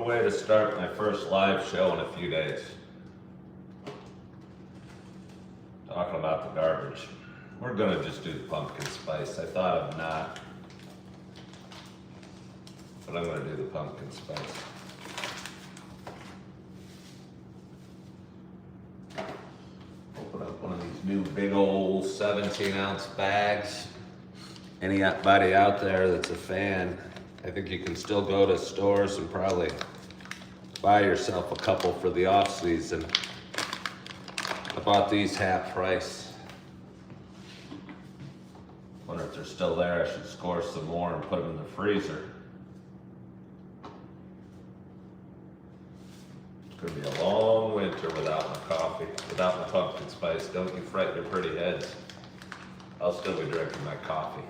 What a way to start my first live show in a few days. Talking about the garbage. We're gonna just do the pumpkin spice. I thought of not, but I'm gonna do the pumpkin spice. Open up one of these new big old 17-ounce bags. Anybody out there that's a fan, I think you can still go to stores and probably buy yourself a couple for the off season. I bought these half price. Wonder if they're still there. I should score some more and put them in the freezer. It's gonna be a long winter without my coffee, without my pumpkin spice. Don't you fret your pretty heads. I'll still be drinking my coffee.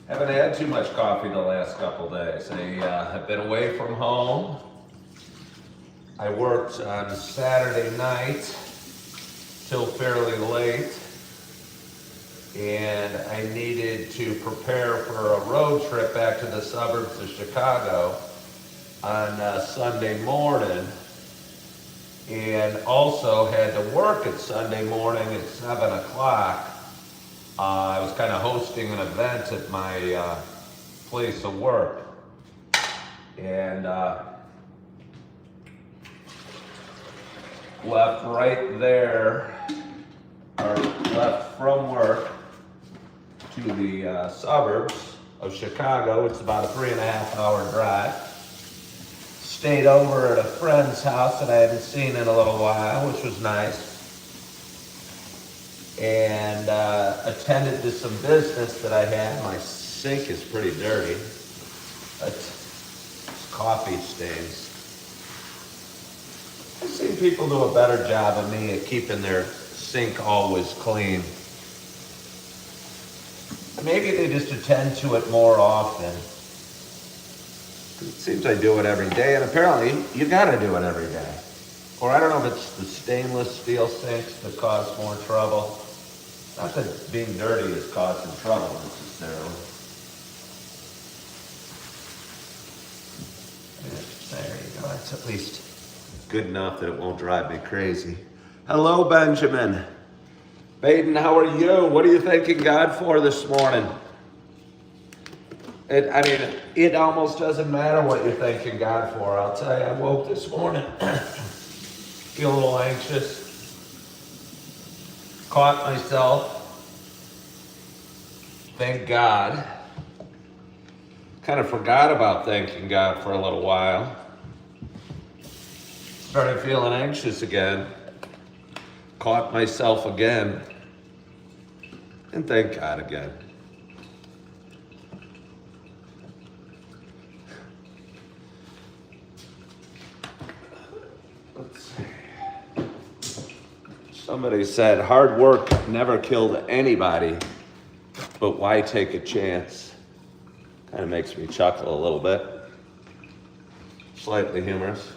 Haven't had too much coffee the last couple days. I've been away from home. I worked on Saturday night till fairly late, and I needed to prepare for a road trip back to the suburbs of Chicago on Sunday morning, and also had to work at Sunday morning at 7 o'clock. I was kind of hosting an event at my place of work, and left right there, or left from work to the suburbs of Chicago. It's about a 3.5-hour drive. Stayed over at a friend's house that I hadn't seen in a little while, which was nice. And attended to some business that I had. My sink is pretty dirty. It's coffee stains. I've seen people do a better job of me at keeping their sink always clean. Maybe they just attend to it more often. It seems I do it every day, and apparently you gotta do it every day. Or I don't know if it's the stainless steel sinks that cause more trouble. Not that being dirty is causing trouble necessarily. There you go, that's at least good enough that it won't drive me crazy. Hello, Benjamin. Baden, how are you? What are you thanking God for this morning? It almost doesn't matter what you're thanking God for. I'll tell you, I woke this morning, feel a little anxious. Caught myself, thank God. Kind of forgot about thanking God for a little while. Started feeling anxious again. Caught myself again. And thank God again. Let's see. Somebody said, hard work never killed anybody, but why take a chance? Kind of makes me chuckle a little bit. Slightly humorous.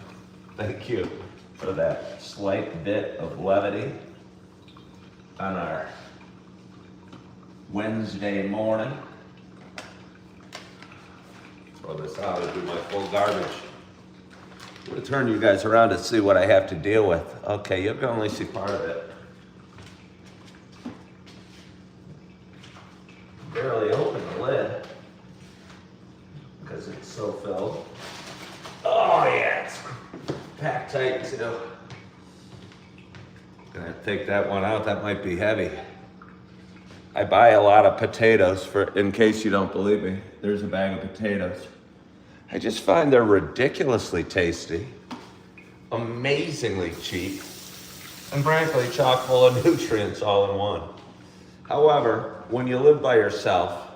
Thank you for that slight bit of levity on our Wednesday morning. Throw this out and do my full garbage. I'm gonna turn you guys around to see what I have to deal with. Okay, you can only see part of it. Barely open the lid because it's so filled. Oh yeah, it's packed tight too. Gonna take that one out. That might be heavy. I buy a lot of potatoes in case you don't believe me. There's a bag of potatoes. I just find they're ridiculously tasty, amazingly cheap, and frankly chock full of nutrients all in one. However, when you live by yourself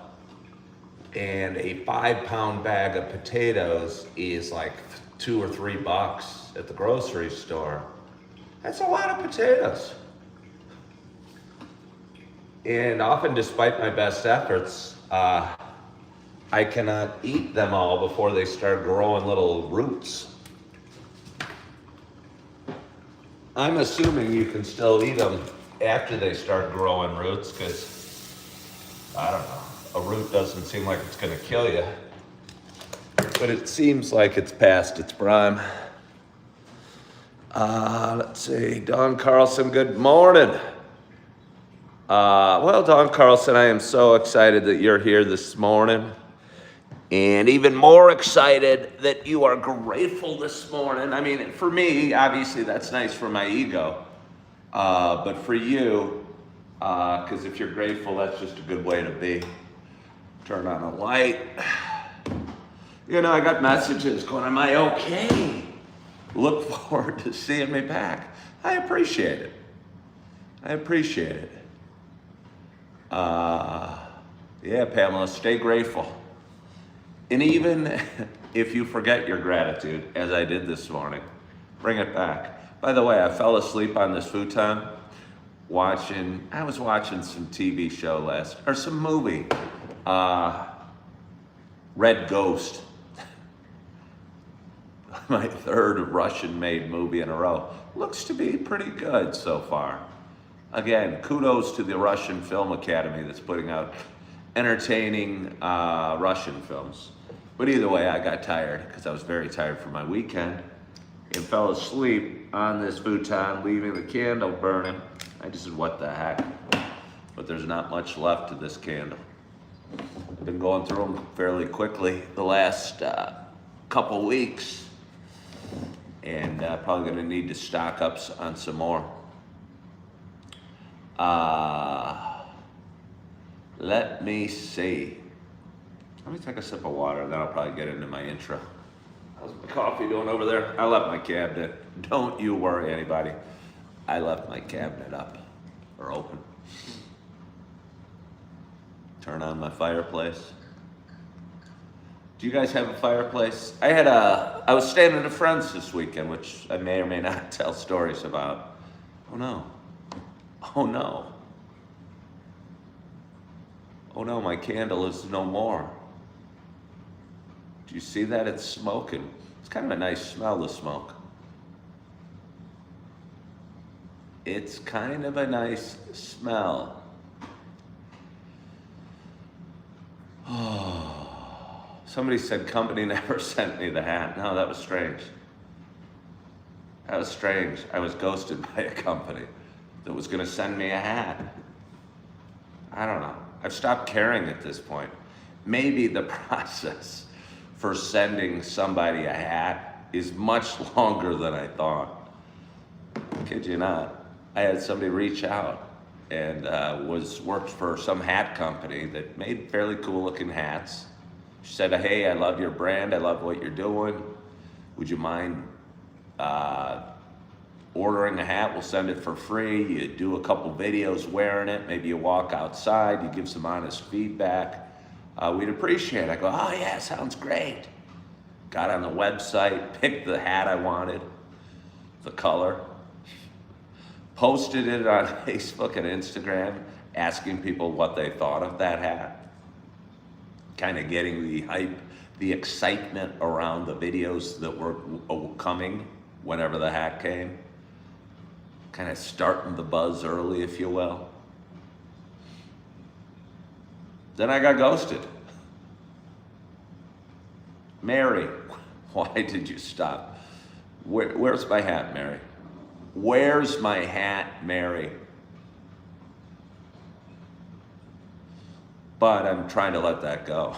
and a 5-pound bag of potatoes is like $2 or $3 at the grocery store, that's a lot of potatoes. And often, despite my best efforts, I cannot eat them all before they start growing little roots. I'm assuming you can still eat them after they start growing roots, because, I don't know, a root doesn't seem like it's gonna kill you. but it seems like it's past its prime. Let's see, Don Carlson, good morning. Well, Don Carlson, I am so excited that you're here this morning. And even more excited that you are grateful this morning. I mean, for me, obviously that's nice for my ego. But for you, because if you're grateful, that's just a good way to be. Turn on a light. You know, I got messages going, am I okay? Look forward to seeing me back. I appreciate it. I appreciate it. Yeah, Pamela, stay grateful. And even if you forget your gratitude, as I did this morning, bring it back. By the way, I fell asleep on this futon I was watching some TV show some movie, Red Ghost. My third Russian-made movie in a row. Looks to be pretty good so far. Again, kudos to the Russian Film Academy that's putting out entertaining Russian films. But either way, I got tired because I was very tired from my weekend and fell asleep on this futon, leaving the candle burning. I just said, what the heck? But there's not much left of this candle. I've been going through them fairly quickly the last couple weeks. And probably gonna need to stock up on some more. Let me see. Let me take a sip of water and then I'll probably get into my intro. How's my coffee doing over there? I left my cabinet. Don't you worry, anybody. I left my cabinet up or open. Turn on my fireplace. Do you guys have a fireplace? I was staying at a friend's this weekend, which I may or may not tell stories about. Oh no. Oh no. Oh no, my candle is no more. Do you see that? It's smoking. It's kind of a nice smell, the smoke. It's kind of a nice smell. Oh. Somebody said company never sent me the hat. No, that was strange. That was strange. I was ghosted by a company that was gonna send me a hat. I don't know. I've stopped caring at this point. Maybe the process for sending somebody a hat is much longer than I thought. Kid you not. I had somebody reach out and worked for some hat company that made fairly cool looking hats. She said, hey, I love your brand. I love what you're doing. Would you mind ordering a hat? We'll send it for free. You do a couple videos wearing it. Maybe you walk outside. You give some honest feedback. We'd appreciate it. I go, oh yeah, sounds great. Got on the website, picked the hat I wanted, the color, posted it on Facebook and Instagram, asking people what they thought of that hat. Kind of getting the hype, the excitement around the videos that were coming whenever the hat came. Kind of starting the buzz early, if you will. Then I got ghosted. Mary, why did you stop? Where's my hat, Mary? Where's my hat, Mary? But I'm trying to let that go.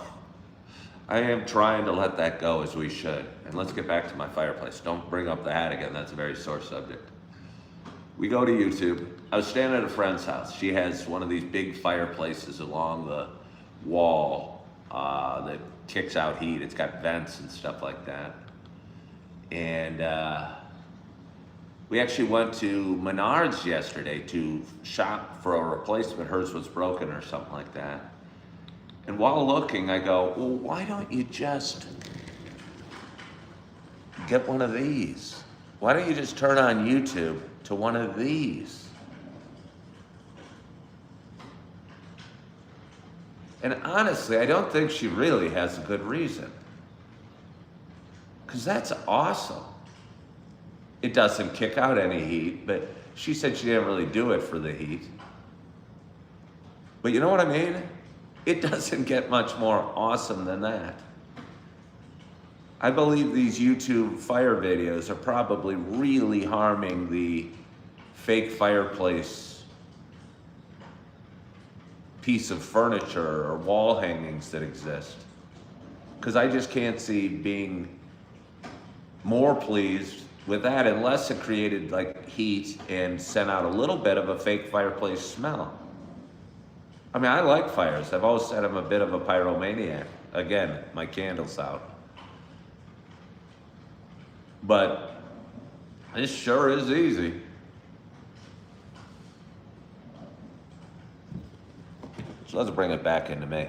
I am trying to let that go as we should. And let's get back to my fireplace. Don't bring up the hat again. That's a very sore subject. We go to YouTube. I was staying at a friend's house. She has one of these big fireplaces along the wall that kicks out heat. It's got vents and stuff like that. And we actually went to Menards yesterday to shop for a replacement. Hers was broken or something like that. And while looking, I go, well, why don't you just get one of these? Why don't you just turn on YouTube to one of these? And honestly, I don't think she really has a good reason. Because that's awesome. It doesn't kick out any heat, but she said she didn't really do it for the heat. But you know what I mean? It doesn't get much more awesome than that. I believe these YouTube fire videos are probably really harming the fake fireplace piece of furniture or wall hangings that exist. Because I just can't see being more pleased with that unless it created like heat and sent out a little bit of a fake fireplace smell. I mean, I like fires. I've always said I'm a bit of a pyromaniac. Again, my candle's out. But this sure is easy. So let's bring it back into me.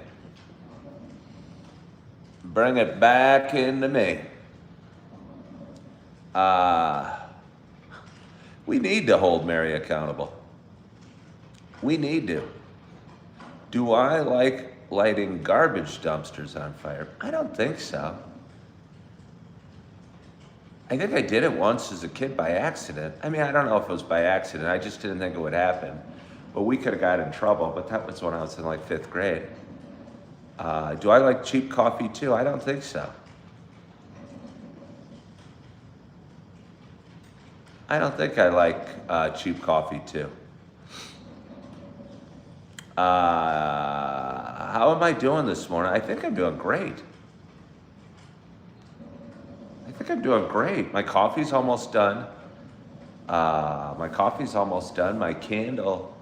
Bring it back into me. We need to hold Mary accountable. We need to. Do I like lighting garbage dumpsters on fire? I don't think so. I think I did it once as a kid by accident. I mean, I don't know if it was by accident. I just didn't think it would happen. But we could have got in trouble, but that was when I was in like 5th grade. Do I like cheap coffee too? I don't think so. I don't think I like cheap coffee too. How am I doing this morning? I think I'm doing great. My coffee's almost done. My candle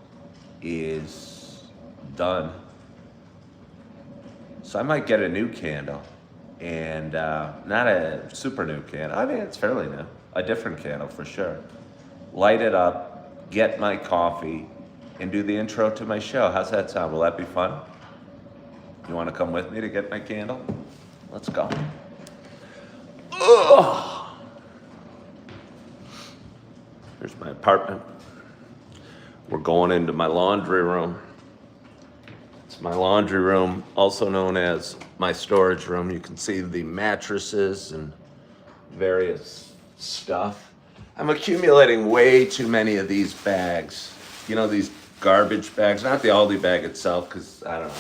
is done. So I might get a new candle, and not a super new candle. I mean, it's fairly new. A different candle for sure. Light it up, get my coffee, and do the intro to my show. How's that sound? Will that be fun? You want to come with me to get my candle? Let's go. Ugh. Here's my apartment. We're going into my laundry room. It's my laundry room, also known as my storage room. You can see the mattresses and various stuff. I'm accumulating way too many of these bags. You know, these garbage bags, not the Aldi bag itself, because I don't know,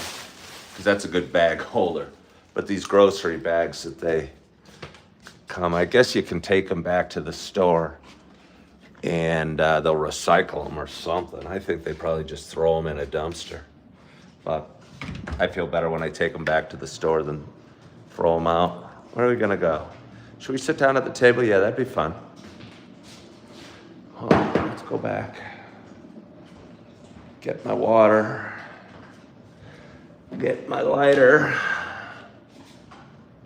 because that's a good bag holder. But these grocery bags that they come, I guess you can take them back to the store and they'll recycle them or something. I think they probably just throw them in a dumpster. But I feel better when I take them back to the store than throw them out. Where are we gonna go? Should we sit down at the table? Yeah, that'd be fun. Oh, let's go back. Get my water. Get my lighter.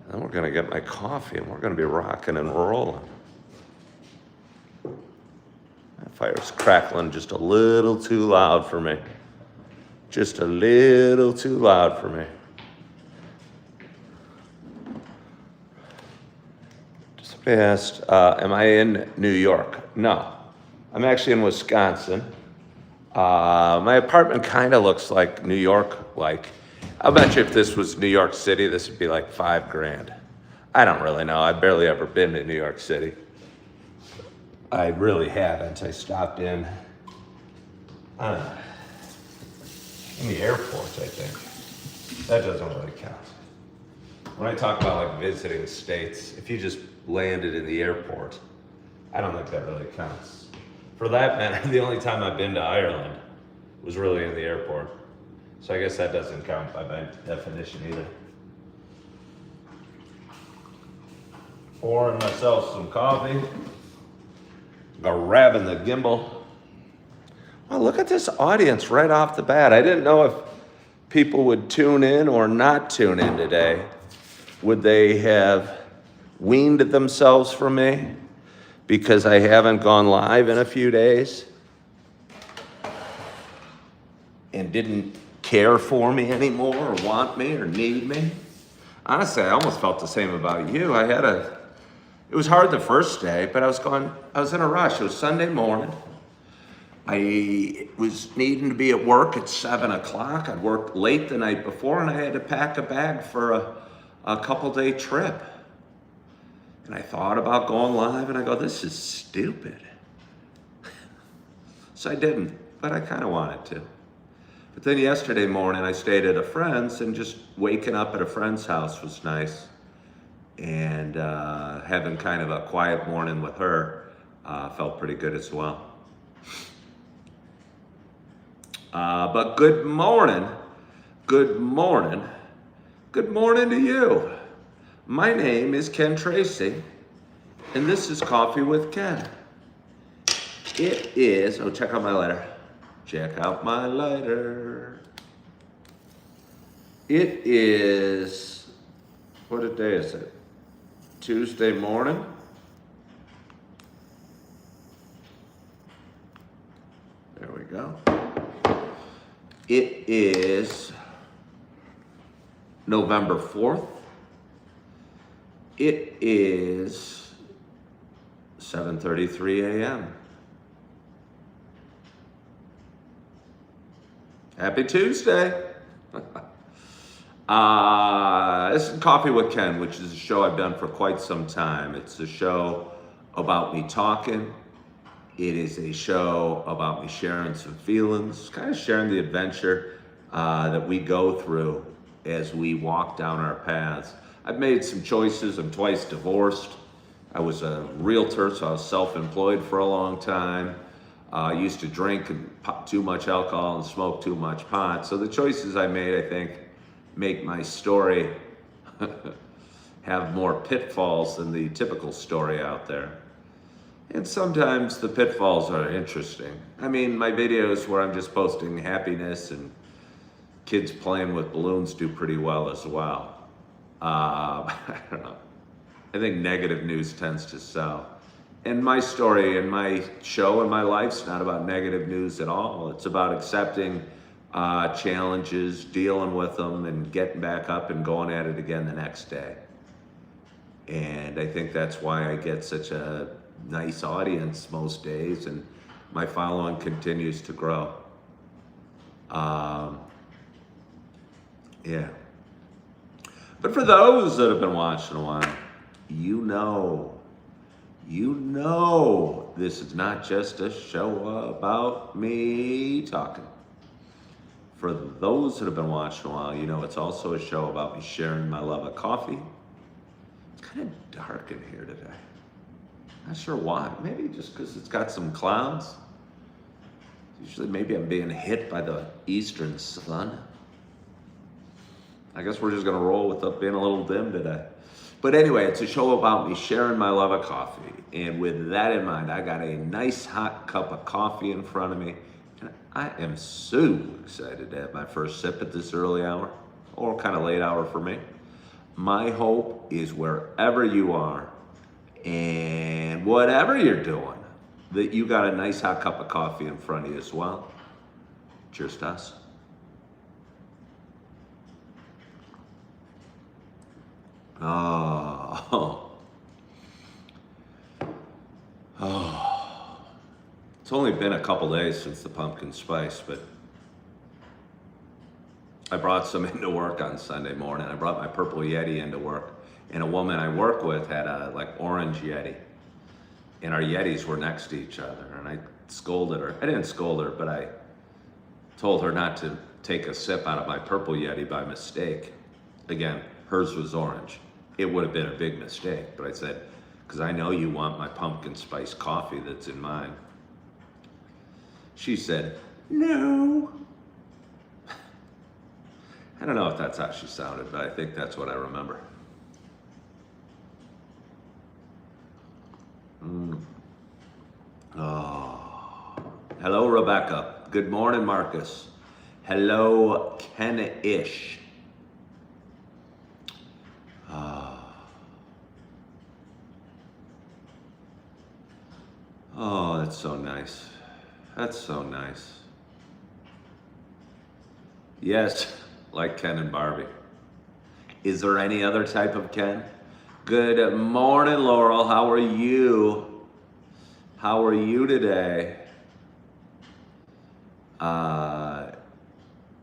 Then we're gonna get my coffee and we're gonna be rocking and rolling. That fire's crackling just a little too loud for me. Just a little too loud for me. Somebody asked, am I in New York? No, I'm actually in Wisconsin. My apartment kind of looks like New York-like. I'll bet you if this was New York City, this would be like $5,000. I don't really know. I've barely ever been to New York City. I really haven't. I stopped in the airport, I think. That doesn't really count. When I talk about like visiting states, if you just landed in the airport, I don't think that really counts. For that matter, the only time I've been to Ireland was really in the airport. So I guess that doesn't count by my definition either. Pouring myself some coffee. Grabbing the gimbal. Well, look at this audience right off the bat. I didn't know if people would tune in or not tune in today. Would they have weaned themselves from me because I haven't gone live in a few days and didn't care for me anymore or want me or need me? Honestly, I almost felt the same about you. It was hard the first day, but I was in a rush. It was Sunday morning. I was needing to be at work at 7 o'clock. I'd worked late the night before and I had to pack a bag for a couple-day trip. And I thought about going live and I go, this is stupid. So I didn't, but I kind of wanted to. But then yesterday morning I stayed at a friend's and just waking up at a friend's house was nice. And having kind of a quiet morning with her felt pretty good as well. But good morning, good morning, good morning to you. My name is Ken Tracy, and this is Coffee with Ken. It is, oh, check out my lighter. Check out my lighter. It is, what day is it? Tuesday morning. There we go. It is November 4th. It is 7:33 a.m. Happy Tuesday. This is Coffee with Ken, which is a show I've done for quite some time. It's a show about me talking. It is a show about me sharing some feelings, kind of sharing the adventure that we go through as we walk down our paths. I've made some choices. I'm twice divorced. I was a realtor, so I was self-employed for a long time. I used to drink and pop too much alcohol and smoke too much pot. So the choices I made, I think, make my story have more pitfalls than the typical story out there. And sometimes the pitfalls are interesting. I mean, my videos where I'm just posting happiness and kids playing with balloons do pretty well as well. I don't know. I think negative news tends to sell. And my story and my show and my life's not about negative news at all. It's about accepting challenges, dealing with them, and getting back up and going at it again the next day. And I think that's why I get such a nice audience most days, and my following continues to grow. Yeah. But for those that have been watching a while, you know this is not just a show about me talking. For those that have been watching a while, you know it's also a show about me sharing my love of coffee. It's kind of dark in here today. Not sure why. Maybe just because it's got some clouds. Usually maybe I'm being hit by the eastern sun. I guess we're just going to roll with it being a little dim today. But anyway, it's a show about me sharing my love of coffee. And with that in mind, I got a nice hot cup of coffee in front of me. And I am so excited to have my first sip at this early hour, or kind of late hour for me. My hope is wherever you are and whatever you're doing, that you got a nice hot cup of coffee in front of you as well. Cheers to us. It's only been a couple days since the pumpkin spice, but I brought some into work on Sunday morning. I brought my purple Yeti into work, and a woman I work with had a orange Yeti, and our Yetis were next to each other, and I scolded her. I didn't scold her, but I told her not to take a sip out of my purple Yeti by mistake. Again, hers was orange. It would have been a big mistake, but I said, because I know you want my pumpkin spice coffee that's in mine. She said, no. I don't know if that's how she sounded, but I think that's what I remember. Oh. Hello, Rebecca. Good morning, Marcus. Hello, Ken-ish. Oh, that's so nice. That's so nice. Yes, like Ken and Barbie. Is there any other type of Ken? Good morning, Laurel. How are you? How are you today?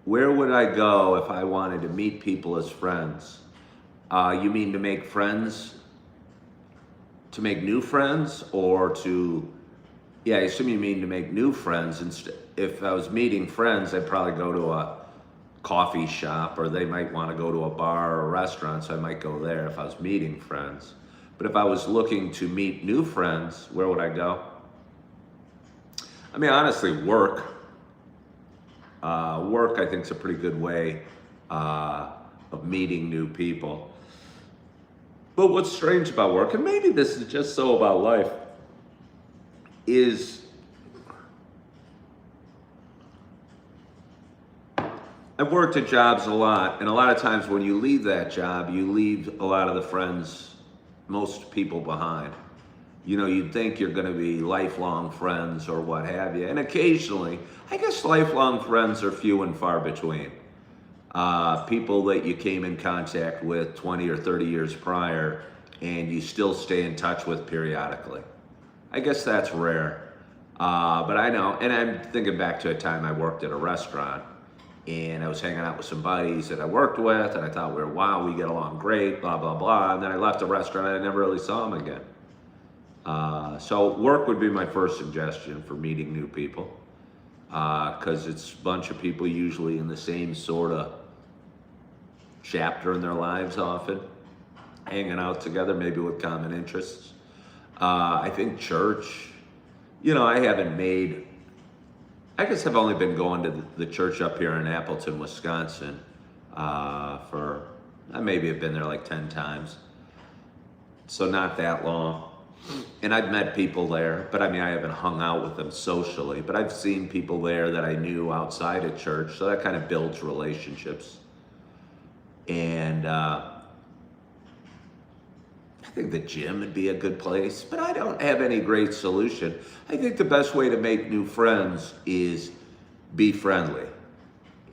Where would I go if I wanted to meet people as friends? You mean to make friends? To make new friends, or to, yeah, I assume you mean to make new friends. If I was meeting friends, I'd probably go to a coffee shop, or they might want to go to a bar or a restaurant, so I might go there if I was meeting friends. But if I was looking to meet new friends, where would I go? I mean, honestly, work. Work, I think, is a pretty good way of meeting new people. But what's strange about work, and maybe this is just so about life, is I've worked at jobs a lot, and a lot of times when you leave that job, you leave a lot of the friends, most people behind. You know, you'd think you're going to be lifelong friends or what have you. And occasionally, I guess lifelong friends are few and far between. People that you came in contact with 20 or 30 years prior and you still stay in touch with periodically. I guess that's rare. But I know, and I'm thinking back to a time I worked at a restaurant and I was hanging out with some buddies that I worked with, and I thought, wow, we get along great, blah, blah, blah. And then I left the restaurant and I never really saw them again. So work would be my first suggestion for meeting new people, because it's a bunch of people usually in the same sort of chapter in their lives often, hanging out together, maybe with common interests. I think church, you know, I guess I've only been going to the church up here in Appleton, Wisconsin, I maybe have been there like 10 times. So not that long. And I've met people there, but I mean, I haven't hung out with them socially, but I've seen people there that I knew outside of church. So that kind of builds relationships. And I think the gym would be a good place, but I don't have any great solution. I think the best way to make new friends is be friendly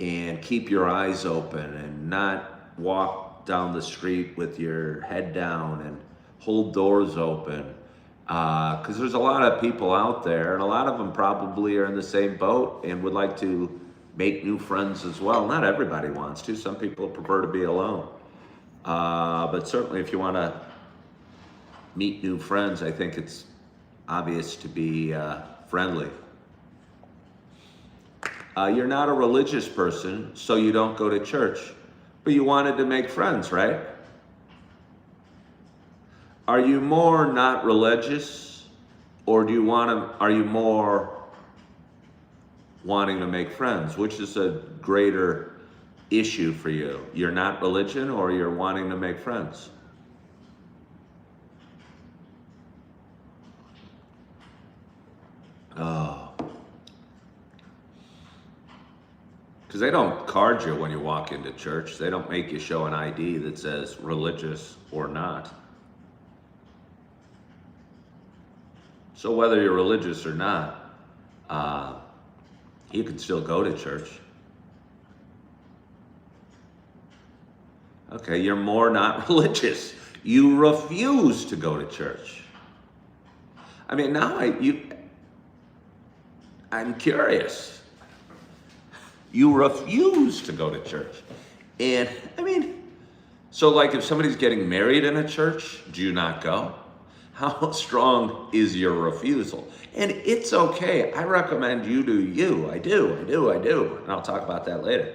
and keep your eyes open and not walk down the street with your head down, and hold doors open. Because there's a lot of people out there, and a lot of them probably are in the same boat and would like to make new friends as well. Not everybody wants to. Some people prefer to be alone. But certainly if you want to meet new friends, I think it's obvious to be friendly. You're not a religious person, so you don't go to church, but you wanted to make friends, right? Are you more not religious, or are you more wanting to make friends? Which is a greater issue for you? You're not religion, or you're wanting to make friends? Oh. Because they don't card you when you walk into church. They don't make you show an ID that says religious or not. So whether you're religious or not, you can still go to church. Okay, you're more not religious. You refuse to go to church. I mean, now I'm curious. You refuse to go to church. And I mean, so like if somebody's getting married in a church, do you not go? How strong is your refusal? And it's okay. I recommend you do you. I do. And I'll talk about that later.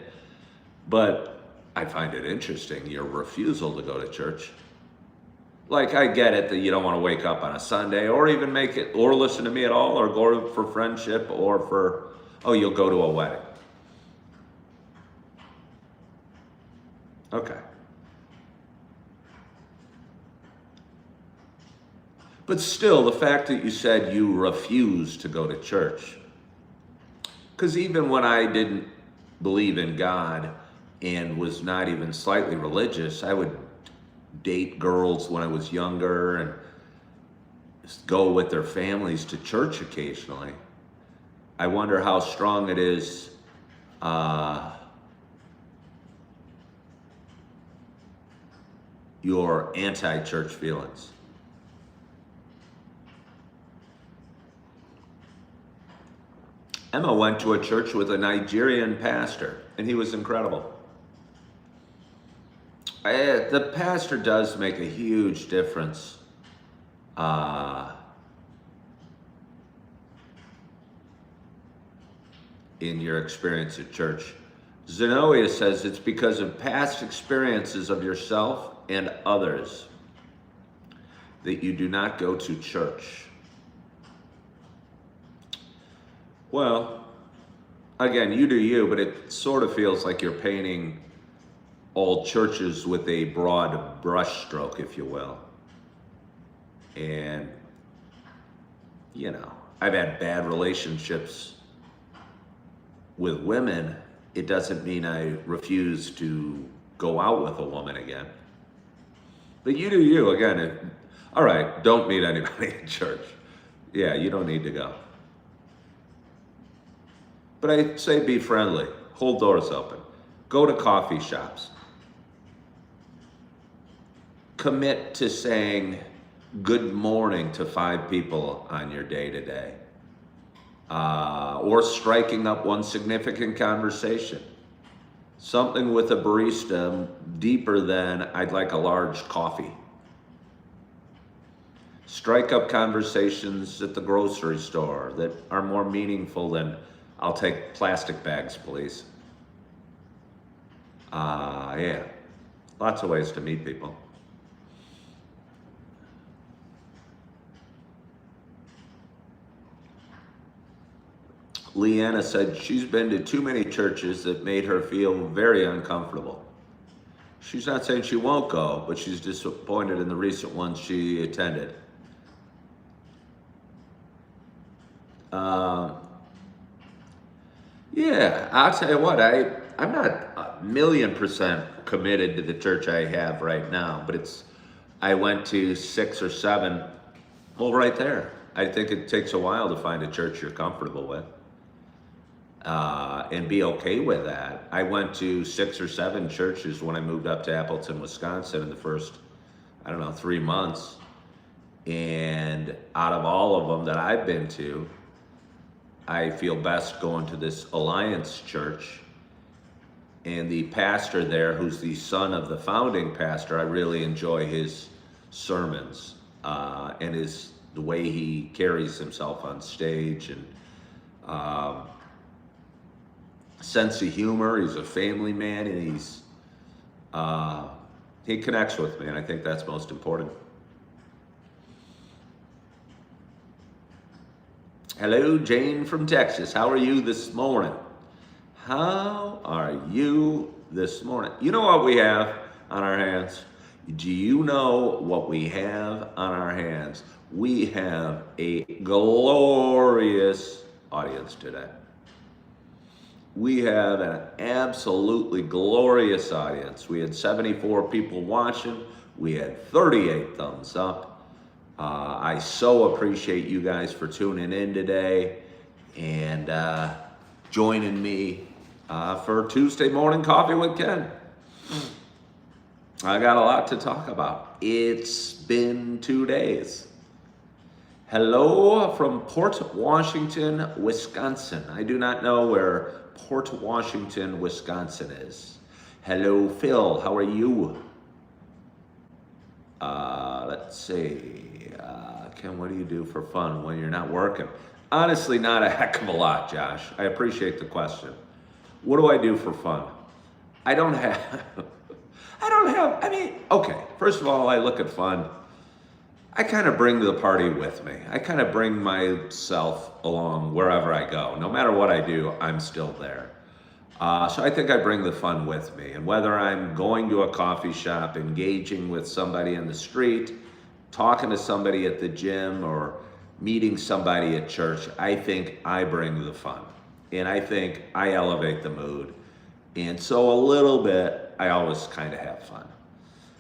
But I find it interesting, your refusal to go to church. Like, I get it that you don't want to wake up on a Sunday or even make it, or listen to me at all, or go for friendship, or you'll go to a wedding. Okay. But still, the fact that you said you refuse to go to church, because even when I didn't believe in God and was not even slightly religious, I would date girls when I was younger and just go with their families to church occasionally. I wonder how strong it is your anti-church feelings. Emma went to a church with a Nigerian pastor, and he was incredible. The pastor does make a huge difference in your experience at church. Zenoia says it's because of past experiences of yourself and others that you do not go to church. Well, again, you do you, but it sort of feels like you're painting all churches with a broad brushstroke, if you will. And, you know, I've had bad relationships with women. It doesn't mean I refuse to go out with a woman again. But you do you. Again, all right, don't meet anybody in church. Yeah, you don't need to go. But I say be friendly. Hold doors open. Go to coffee shops. Commit to saying good morning to 5 people on your day-to-day. Or striking up one significant conversation. Something with a barista deeper than I'd like a large coffee. Strike up conversations at the grocery store that are more meaningful than I'll take plastic bags, please. Yeah, lots of ways to meet people. Leanna said she's been to too many churches that made her feel very uncomfortable. She's not saying she won't go, but she's disappointed in the recent ones she attended. Yeah, I'll tell you what, I'm not 1,000,000% committed to the church I have right now, but I went to 6 or 7, well, right there. I think it takes a while to find a church you're comfortable with. And be okay with that. I went to 6 or 7 churches when I moved up to Appleton, Wisconsin in the first, 3 months. And out of all of them that I've been to, I feel best going to this Alliance Church. And the pastor there, who's the son of the founding pastor, I really enjoy his sermons and the way he carries himself on stage, and sense of humor. He's a family man, and he connects with me, and I think that's most important. Hello, Jane from Texas. How are you this morning? How are you this morning? You know what we have on our hands? Do you know what we have on our hands? We have a glorious audience today. We have an absolutely glorious audience. We had 74 people watching. We had 38 thumbs up. I so appreciate you guys for tuning in today and joining me for Tuesday Morning Coffee with Ken. I got a lot to talk about. It's been 2 days. Hello from Port Washington, Wisconsin. I do not know where Port Washington, Wisconsin is. Hello, Phil. How are you? Let's see. Ken, what do you do for fun when you're not working? Honestly, not a heck of a lot, Josh. I appreciate the question. What do I do for fun? Okay, first of all, I look at fun. I kind of bring the party with me. I kind of bring myself along wherever I go. No matter what I do, I'm still there. So I think I bring the fun with me. And whether I'm going to a coffee shop, engaging with somebody in the street, talking to somebody at the gym, or meeting somebody at church, I think I bring the fun. And I think I elevate the mood. And so a little bit, I always kind of have fun.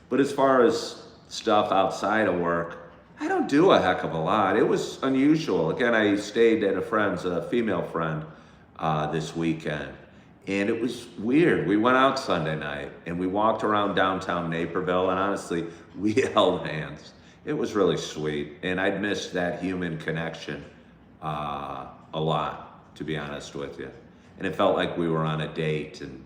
But as far as stuff outside of work, I don't do a heck of a lot. It was unusual. Again, I stayed at a female friend, this weekend. And it was weird. We went out Sunday night and we walked around downtown Naperville, and honestly, we held hands. It was really sweet. And I'd missed that human connection a lot, to be honest with you. And it felt like we were on a date, and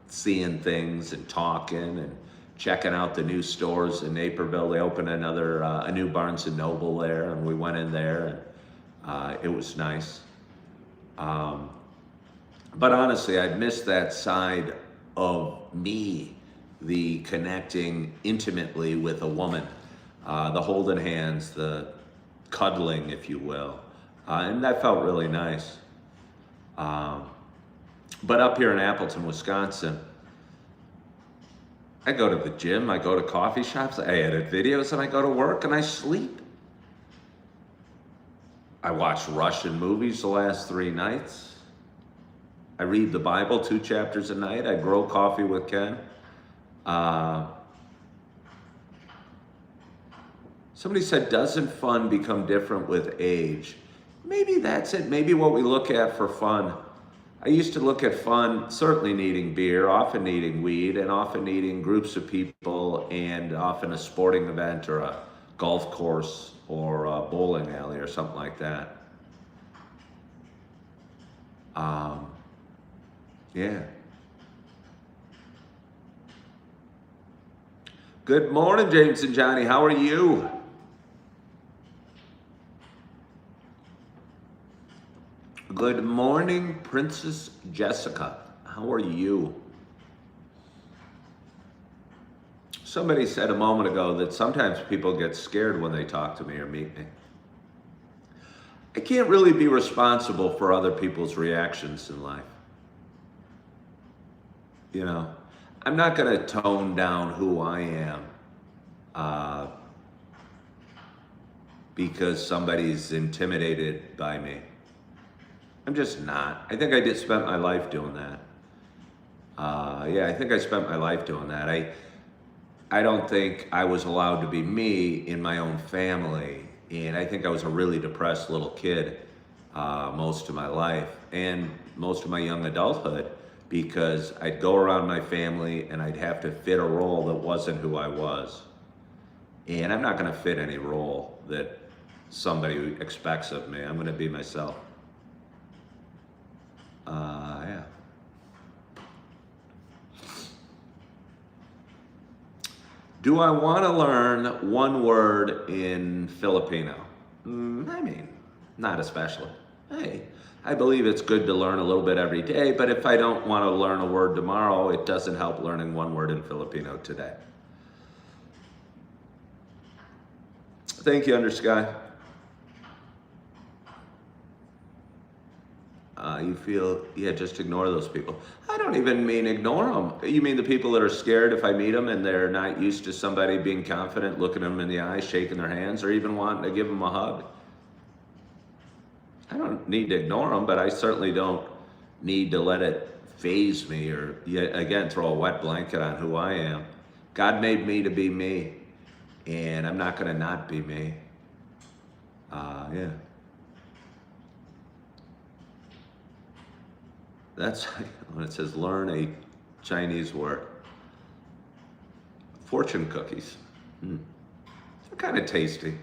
seeing things and talking and checking out the new stores in Naperville. They opened a new Barnes & Noble there, and we went in there, and it was nice. But honestly, I miss that side of me, the connecting intimately with a woman, the holding hands, the cuddling, if you will. And that felt really nice. Um, but up here in Appleton, Wisconsin, I go to the gym, I go to coffee shops, I edit videos, and I go to work and I sleep. I watched Russian movies the last 3 nights. I read the Bible 2 chapters a night. I grow coffee with Ken. Uh, Somebody said, doesn't fun become different with age? Maybe that's it. Maybe what we look at for fun. I used to look at fun certainly needing beer, often needing weed, and often needing groups of people, and often a sporting event or a golf course or a bowling alley or something like that. Yeah. Good morning, James and Johnny. How are you? Good morning, Princess Jessica. How are you? Somebody said a moment ago that sometimes people get scared when they talk to me or meet me. I can't really be responsible for other people's reactions in life. You know, I'm not going to tone down who I am because somebody's intimidated by me. I'm just not. I think I did spend my life doing that. I think I spent my life doing that. I don't think I was allowed to be me in my own family. And I think I was a really depressed little kid most of my life and most of my young adulthood, because I'd go around my family and I'd have to fit a role that wasn't who I was. And I'm not going to fit any role that somebody expects of me. I'm going to be myself. Yeah. Do I want to learn one word in Filipino? I mean, not especially. Hey, I believe it's good to learn a little bit every day, but if I don't want to learn a word tomorrow, it doesn't help learning one word in Filipino today. Thank you, Undersky. You feel, just ignore those people. I don't even mean ignore them. You mean the people that are scared if I meet them and they're not used to somebody being confident, looking them in the eye, shaking their hands, or even wanting to give them a hug? I don't need to ignore them, but I certainly don't need to let it phase me or, again, throw a wet blanket on who I am. God made me to be me, and I'm not going to not be me. Yeah. That's when it says learn a Chinese word. Fortune cookies. They're kind of tasty.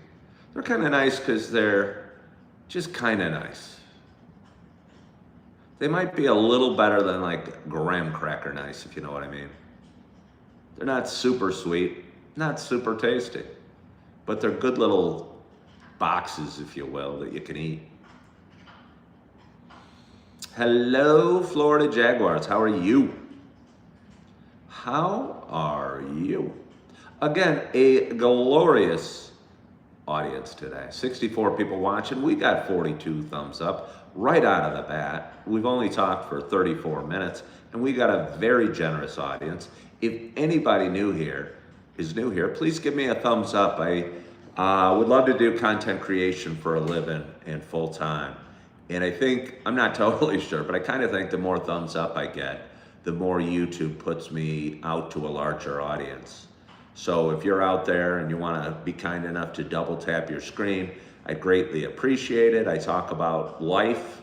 They're kind of nice because they're just kind of nice. They might be a little better than like graham cracker nice, if you know what I mean. They're not super sweet, not super tasty, but they're good little boxes, if you will, that you can eat. Hello, Florida Jaguars. How are you? How are you? Again, a glorious audience today. 64 people watching. We got 42 thumbs up right out of the bat. We've only talked for 34 minutes, and we got a very generous audience. If anybody is new here, please give me a thumbs up. I would love to do content creation for a living and full time. And I think, I'm not totally sure, but I kind of think the more thumbs up I get, the more YouTube puts me out to a larger audience. So if you're out there and you want to be kind enough to double tap your screen, I'd greatly appreciate it. I talk about life.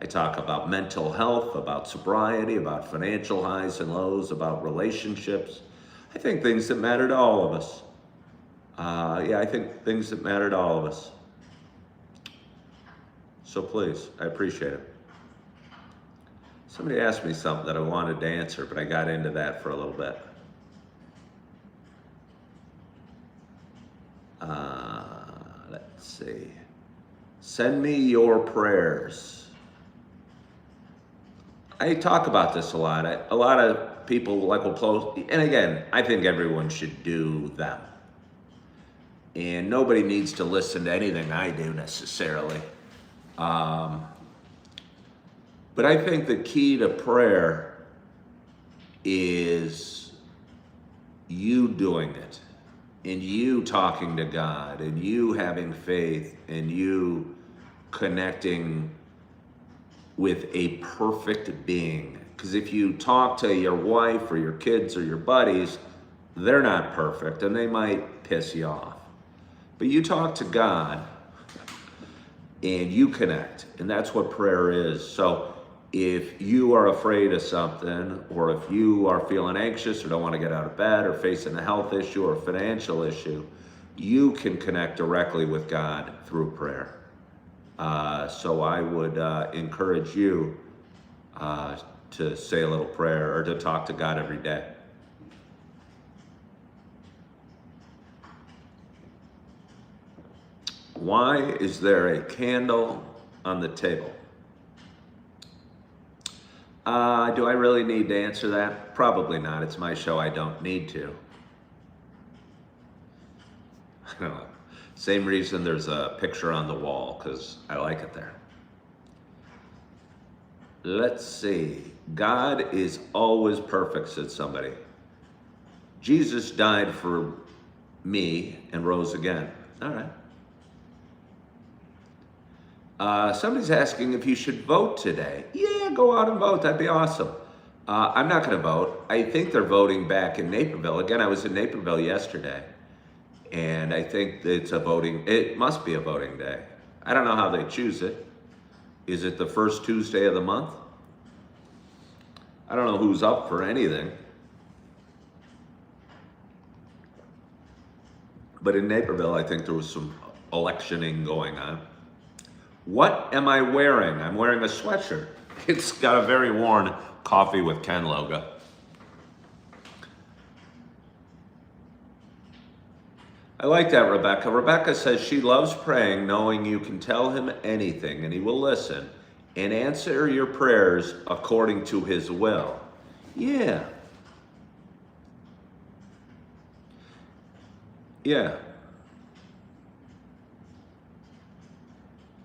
I talk about mental health, about sobriety, about financial highs and lows, about relationships. I think things that matter to all of us. I think things that matter to all of us. So please, I appreciate it. Somebody asked me something that I wanted to answer, but I got into that for a little bit. Let's see. Send me your prayers. I talk about this a lot. A lot of people like will post, and again, I think everyone should do them. And nobody needs to listen to anything I do necessarily. Um, but I think the key to prayer is you doing it, and you talking to God, and you having faith, and you connecting with a perfect being. Because if you talk to your wife or your kids or your buddies, they're not perfect and they might piss you off. But you talk to God and you connect, and that's what prayer is. So if you are afraid of something, or if you are feeling anxious or don't want to get out of bed or facing a health issue or a financial issue, you can connect directly with God through prayer. So I would encourage you to say a little prayer or to talk to God every day. Why is there a candle on the table? Do I really need to answer that? Probably not. It's my show. I don't need to. I don't know. Same reason there's a picture on the wall, because I like it there. Let's see. God is always perfect, said somebody. Jesus died for me and rose again. All right. Somebody's asking if you should vote today. Yeah, go out and vote. That'd be awesome. I'm not going to vote. I think they're voting back in Naperville. Again, I was in Naperville yesterday. And I think it must be a voting day. I don't know how they choose it. Is it the first Tuesday of the month? I don't know who's up for anything. But in Naperville, I think there was some electioning going on. What am I wearing? I'm wearing a sweatshirt. It's got a very worn Coffee with Ken logo. I like that, Rebecca. Rebecca says she loves praying, knowing you can tell him anything and he will listen and answer your prayers according to his will. Yeah. Yeah.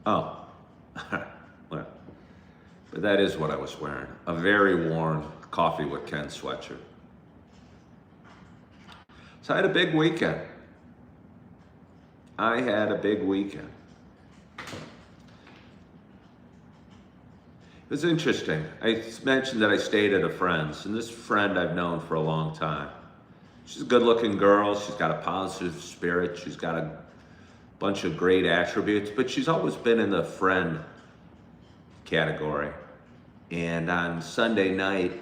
Oh. Well, but that is what I was wearing. A very worn Coffee with Ken sweatshirt. So I had a big weekend. It was interesting. I mentioned that I stayed at a friend's, and this friend I've known for a long time. She's a good-looking girl. She's got a positive spirit. She's got a bunch of great attributes, but she's always been in the friend category. And on Sunday night,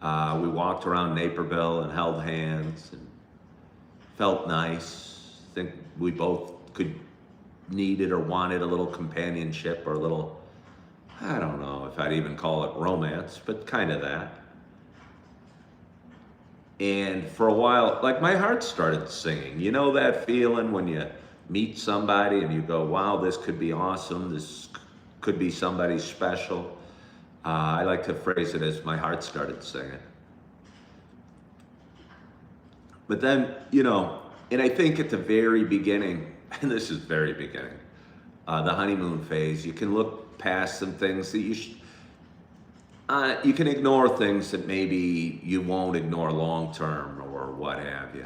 we walked around Naperville and held hands and felt nice. I think we both needed or wanted a little companionship or a little, I don't know if I'd even call it romance, but kind of that. And for a while, like, my heart started singing. You know that feeling when you meet somebody and you go, wow, this could be awesome. This could be somebody special. I like to phrase it as my heart started singing. But then, and I think at the very beginning, and this is very beginning, the honeymoon phase, you can look past some things that you can ignore things that maybe you won't ignore long term or what have you.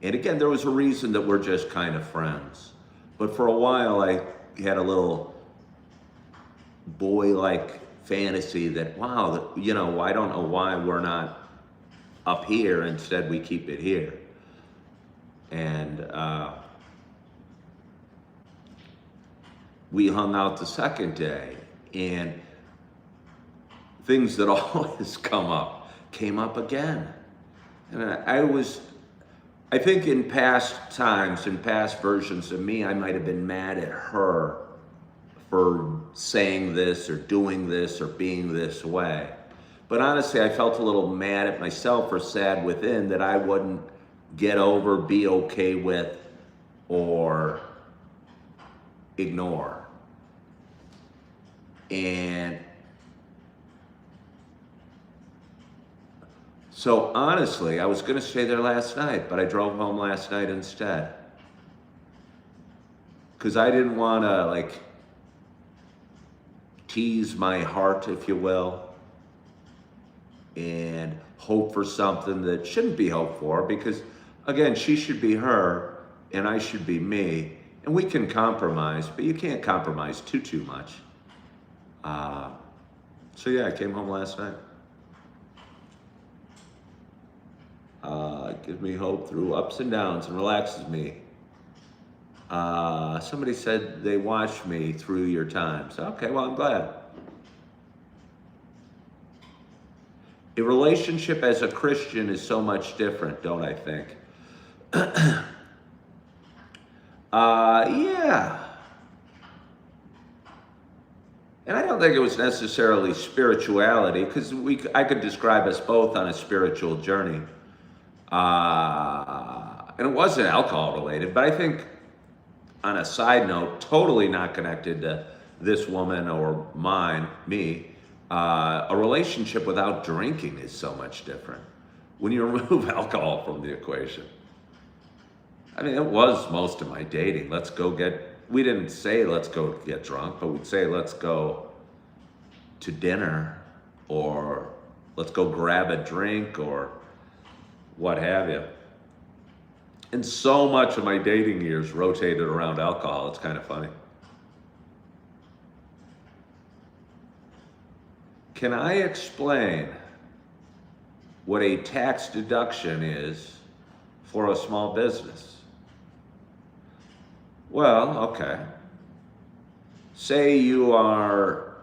And again, there was a reason that we're just kind of friends. But for a while, I had a little boy-like fantasy that, wow, I don't know why we're not up here. Instead, we keep it here. And we hung out the second day, and things that always came up again. And I think in past times, in past versions of me, I might have been mad at her for saying this or doing this or being this way. But honestly, I felt a little mad at myself or sad within that I wouldn't get over, be okay with, or ignore. And So honestly, I was going to stay there last night, but I drove home last night instead. Because I didn't want to, like, tease my heart, if you will, and hope for something that shouldn't be hoped for. Because, again, she should be her, and I should be me. And we can compromise, but you can't compromise too much. So yeah, I came home last night. Gives me hope through ups and downs and relaxes me. Somebody said they watched me through your times. Okay, well, I'm glad. A relationship as a Christian is so much different, don't I think? Yeah. And I don't think it was necessarily spirituality, because I could describe us both on a spiritual journey. And it wasn't alcohol related, but I think, on a side note, totally not connected to this woman or me, a relationship without drinking is so much different when you remove alcohol from the equation. I mean, it was most of my dating. We didn't say let's go get drunk, but we'd say let's go to dinner, or let's go grab a drink, or what have you. And so much of my dating years rotated around alcohol. It's kind of funny. Can I explain what a tax deduction is for a small business? Well, okay. Say you are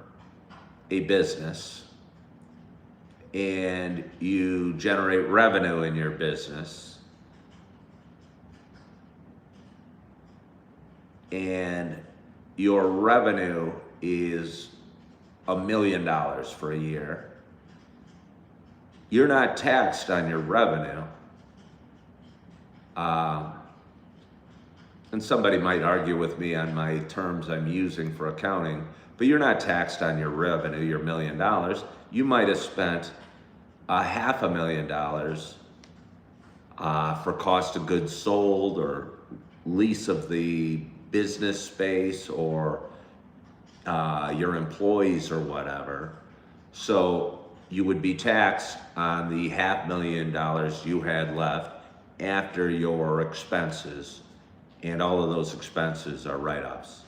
a business and you generate revenue in your business, and your revenue is $1 million for a year. You're not taxed on your revenue. And somebody might argue with me on my terms I'm using for accounting, but you're not taxed on your revenue, your $1 million. You might have spent $500,000 for cost of goods sold, or lease of the business space, or your employees, or whatever. So you would be taxed on the $500,000 you had left after your expenses, and all of those expenses are write-offs.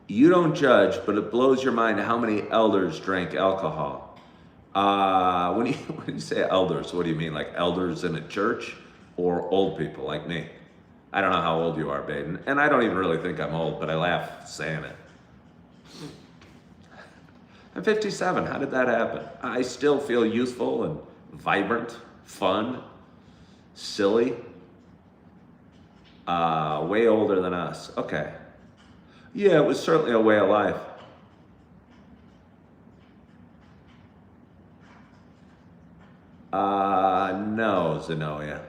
You don't judge, but it blows your mind how many elders drank alcohol. When you say elders, what do you mean? Like elders in a church, or old people like me? I don't know how old you are, Baden, and I don't even really think I'm old, but I laugh saying it. I'm 57. How did that happen? I still feel youthful and vibrant, fun, silly. Way older than us. Okay. Yeah, it was certainly a way of life. No, Zenoia.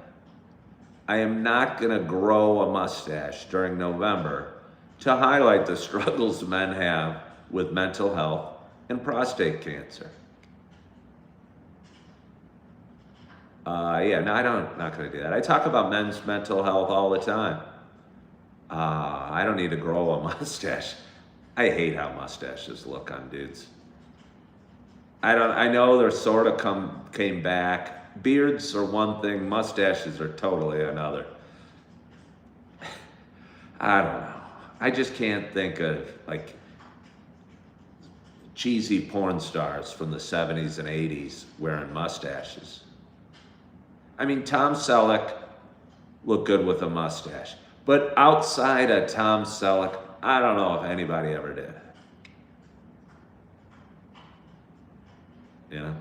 I am not going to grow a mustache during November to highlight the struggles men have with mental health and prostate cancer. I'm not going to do that. I talk about men's mental health all the time. I don't need to grow a mustache. I hate how mustaches look on dudes. I know they're sort of came back. Beards are one thing, mustaches are totally another. I don't know. I just can't think of like cheesy porn stars from the 70s and 80s wearing mustaches. I mean, Tom Selleck looked good with a mustache. But outside of Tom Selleck, I don't know if anybody ever did. You know?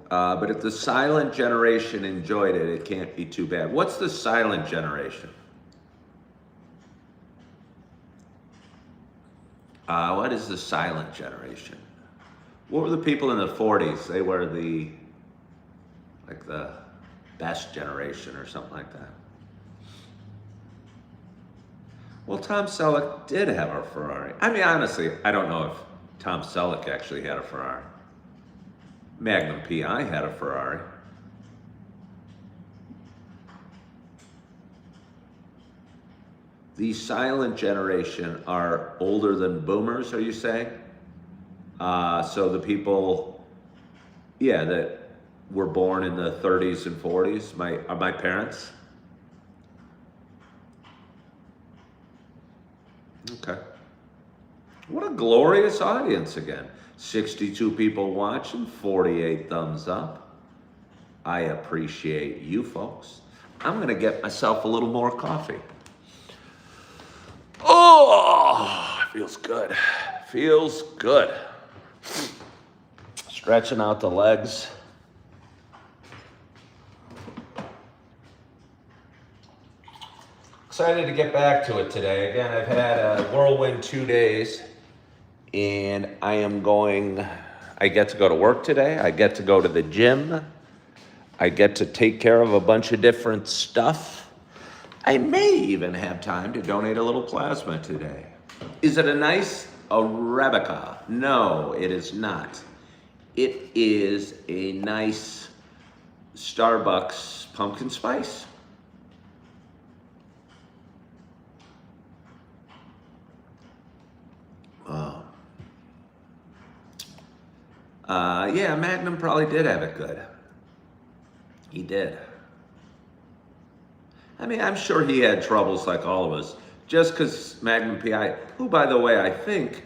But if the silent generation enjoyed it, it can't be too bad. What's the silent generation? What is the silent generation? What were the people in the 40s? They were the best generation or something like that. Well, Tom Selleck did have a Ferrari. I mean, honestly, I don't know if Tom Selleck actually had a Ferrari. Magnum PI had a Ferrari. The silent generation are older than boomers, are you saying? So the people, that were born in the 30s and 40s, are my parents? Okay. What a glorious audience again. 62 people watching, 48 thumbs up. I appreciate you folks. I'm gonna get myself a little more coffee. Oh, feels good. Feels good. Stretching out the legs. Excited to get back to it today. Again, I've had a whirlwind 2 days, and I get to go to work today. I get to go to the gym. I get to take care of a bunch of different stuff. I may even have time to donate a little plasma today. Is it a nice Arabica? No, it is not. It is a nice Starbucks pumpkin spice. Magnum probably did have it good. He did. I mean, I'm sure he had troubles like all of us. Just because Magnum PI, who, by the way, I think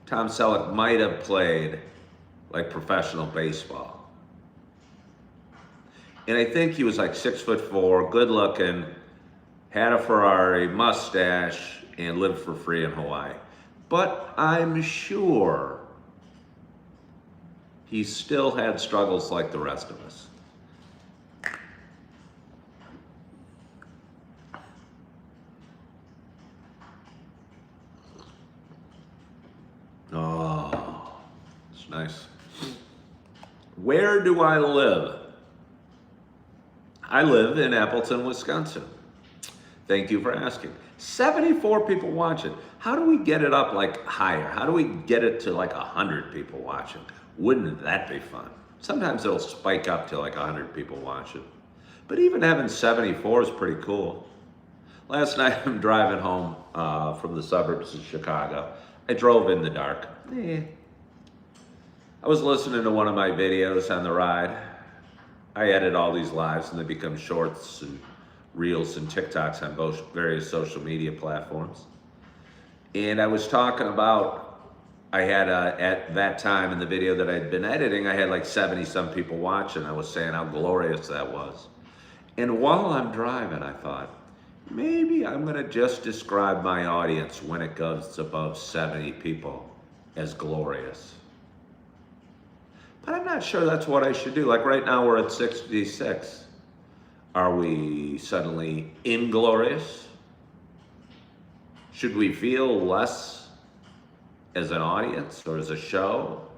Tom Selleck might have played like professional baseball. And I think he was like 6'4", good looking, had a Ferrari, mustache, and lived for free in Hawaii. But I'm sure he still had struggles like the rest of us. Oh, it's nice. Where do I live? I live in Appleton, Wisconsin. Thank you for asking. 74 people watching. How do we get it up like higher? How do we get it to like 100 people watching? Wouldn't that be fun? Sometimes it'll spike up to like 100 people watching. But even having 74 is pretty cool. Last night I'm driving home from the suburbs of Chicago. I drove in the dark. I was listening to one of my videos on the ride. I edit all these lives and they become shorts and reels and TikToks on both various social media platforms. And I was talking about, I had at that time in the video that I'd been editing, I had like 70 some people watching. I was saying how glorious that was. And while I'm driving, I thought, maybe I'm gonna just describe my audience when it goes above 70 people as glorious. But I'm not sure that's what I should do. Like right now we're at 66. Are we suddenly inglorious? Should we feel less as an audience or as a show?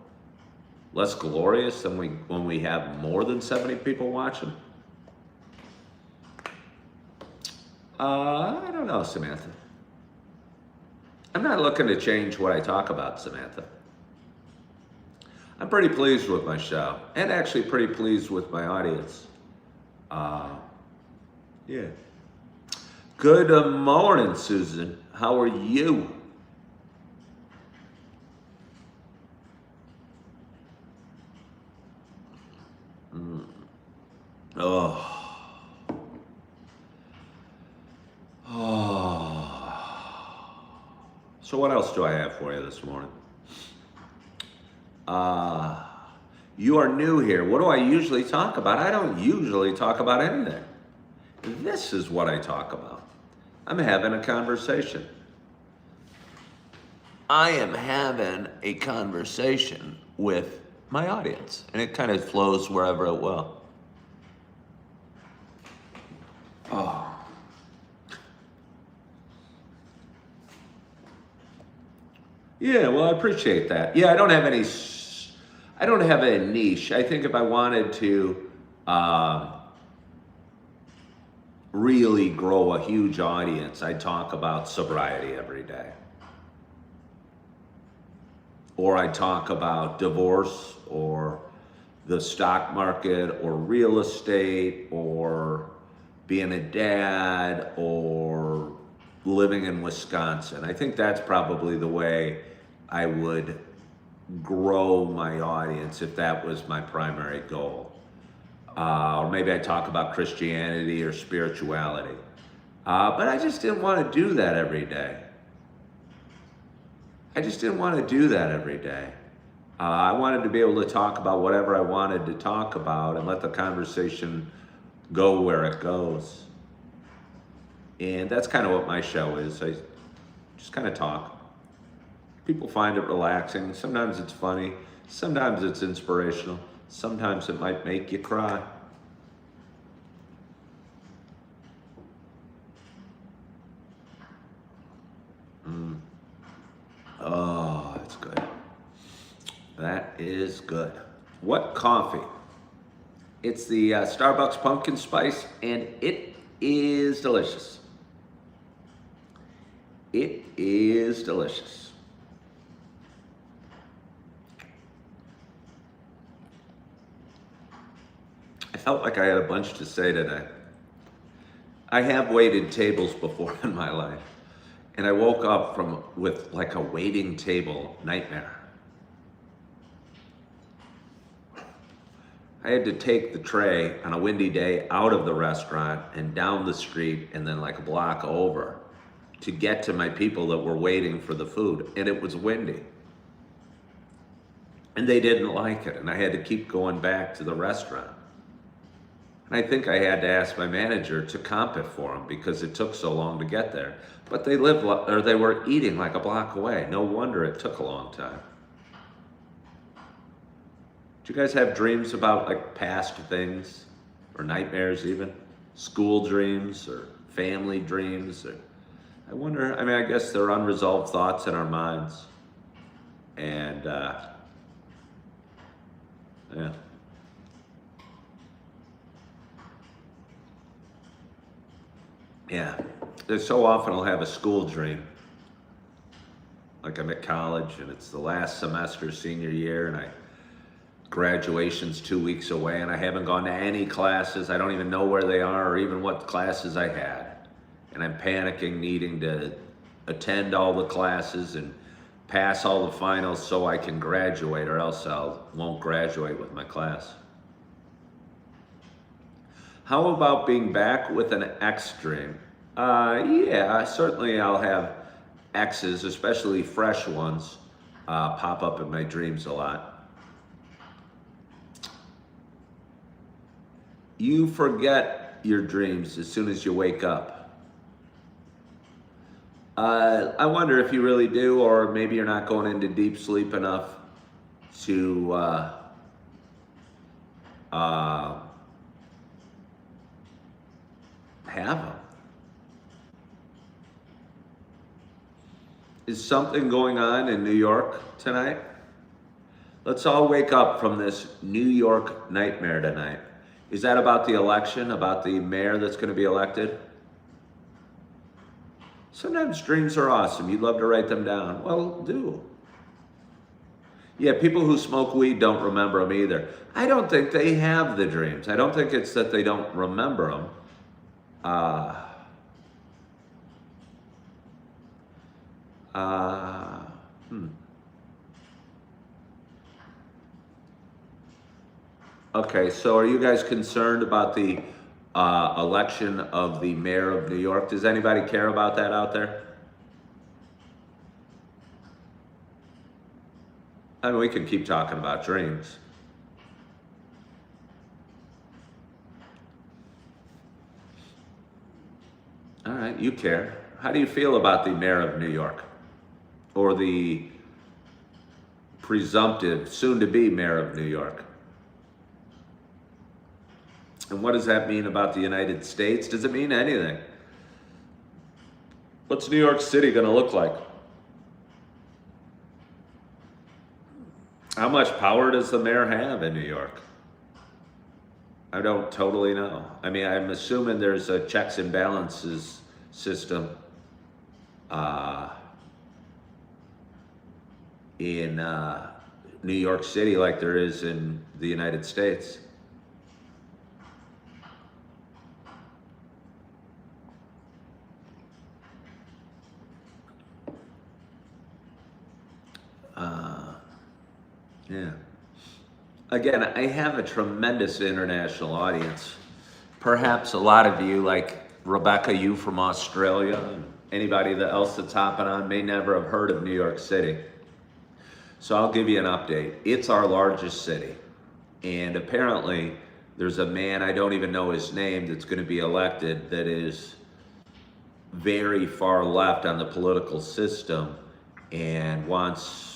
Less glorious than when we have more than 70 people watching? I don't know, Samantha. I'm not looking to change what I talk about, Samantha. I'm pretty pleased with my show, and actually pretty pleased with my audience. Good morning, Susan. How are you? So what else do I have for you this morning? You are new here. What do I usually talk about? I don't usually talk about anything. This is what I talk about. I'm having a conversation. I am having a conversation with my audience, and it kind of flows wherever it will. Yeah, well, I appreciate that. Yeah, I don't have any I don't have a niche. I think if I wanted to really grow a huge audience, I'd talk about sobriety every day. Or I'd talk about divorce or the stock market or real estate or being a dad or living in Wisconsin. I think that's probably the way I would grow my audience if that was my primary goal. Or maybe I talk about Christianity or spirituality. But I just didn't want to do that every day. I just didn't want to do that every day. I wanted to be able to talk about whatever I wanted to talk about and let the conversation go where it goes. And that's kind of what my show is. I just kind of talk. People find it relaxing. Sometimes it's funny. Sometimes it's inspirational. Sometimes it might make you cry. Oh, that's good. That is good. What coffee? It's the Starbucks pumpkin spice, and it is delicious. It is delicious. I felt like I had a bunch to say today. I have waited tables before in my life, and I woke up with like a waiting table nightmare. I had to take the tray on a windy day out of the restaurant and down the street and then like a block over to get to my people that were waiting for the food, and it was windy. And they didn't like it, and I had to keep going back to the restaurant. And I think I had to ask my manager to comp it for them because it took so long to get there. But they were eating like a block away. No wonder it took a long time. Do you guys have dreams about like past things or nightmares even? School dreams or family dreams? I wonder, I guess they're unresolved thoughts in our minds. And yeah. Yeah, there's so often I'll have a school dream. Like I'm at college and it's the last semester, senior year, and graduation's 2 weeks away and I haven't gone to any classes. I don't even know where they are or even what classes I had. And I'm panicking, needing to attend all the classes and pass all the finals so I can graduate, or else I won't graduate with my class. How about being back with an ex dream? Yeah, certainly I'll have exes, especially fresh ones, pop up in my dreams a lot. You forget your dreams as soon as you wake up. I wonder if you really do, or maybe you're not going into deep sleep enough to have them. Is something going on in New York tonight? Let's all wake up from this New York nightmare tonight. Is that about the election, about the mayor that's going to be elected? Sometimes dreams are awesome. You'd love to write them down. Well, do. Yeah, people who smoke weed don't remember them either. I don't think they have the dreams. I don't think it's that they don't remember them. Okay, so are you guys concerned about the election of the mayor of New York? Does anybody care about that out there? I mean, we can keep talking about dreams. All right, you care. How do you feel about the mayor of New York? Or the presumptive, soon-to-be mayor of New York? And what does that mean about the United States? Does it mean anything? What's New York City going to look like? How much power does the mayor have in New York? I don't totally know. I mean, I'm assuming there's a checks and balances system in New York City like there is in the United States. Yeah. Again, I have a tremendous international audience. Perhaps a lot of you, like Rebecca, you from Australia, and anybody else that's hopping on may never have heard of New York City. So I'll give you an update. It's our largest city. And apparently there's a man, I don't even know his name, that's going to be elected that is very far left on the political system and wants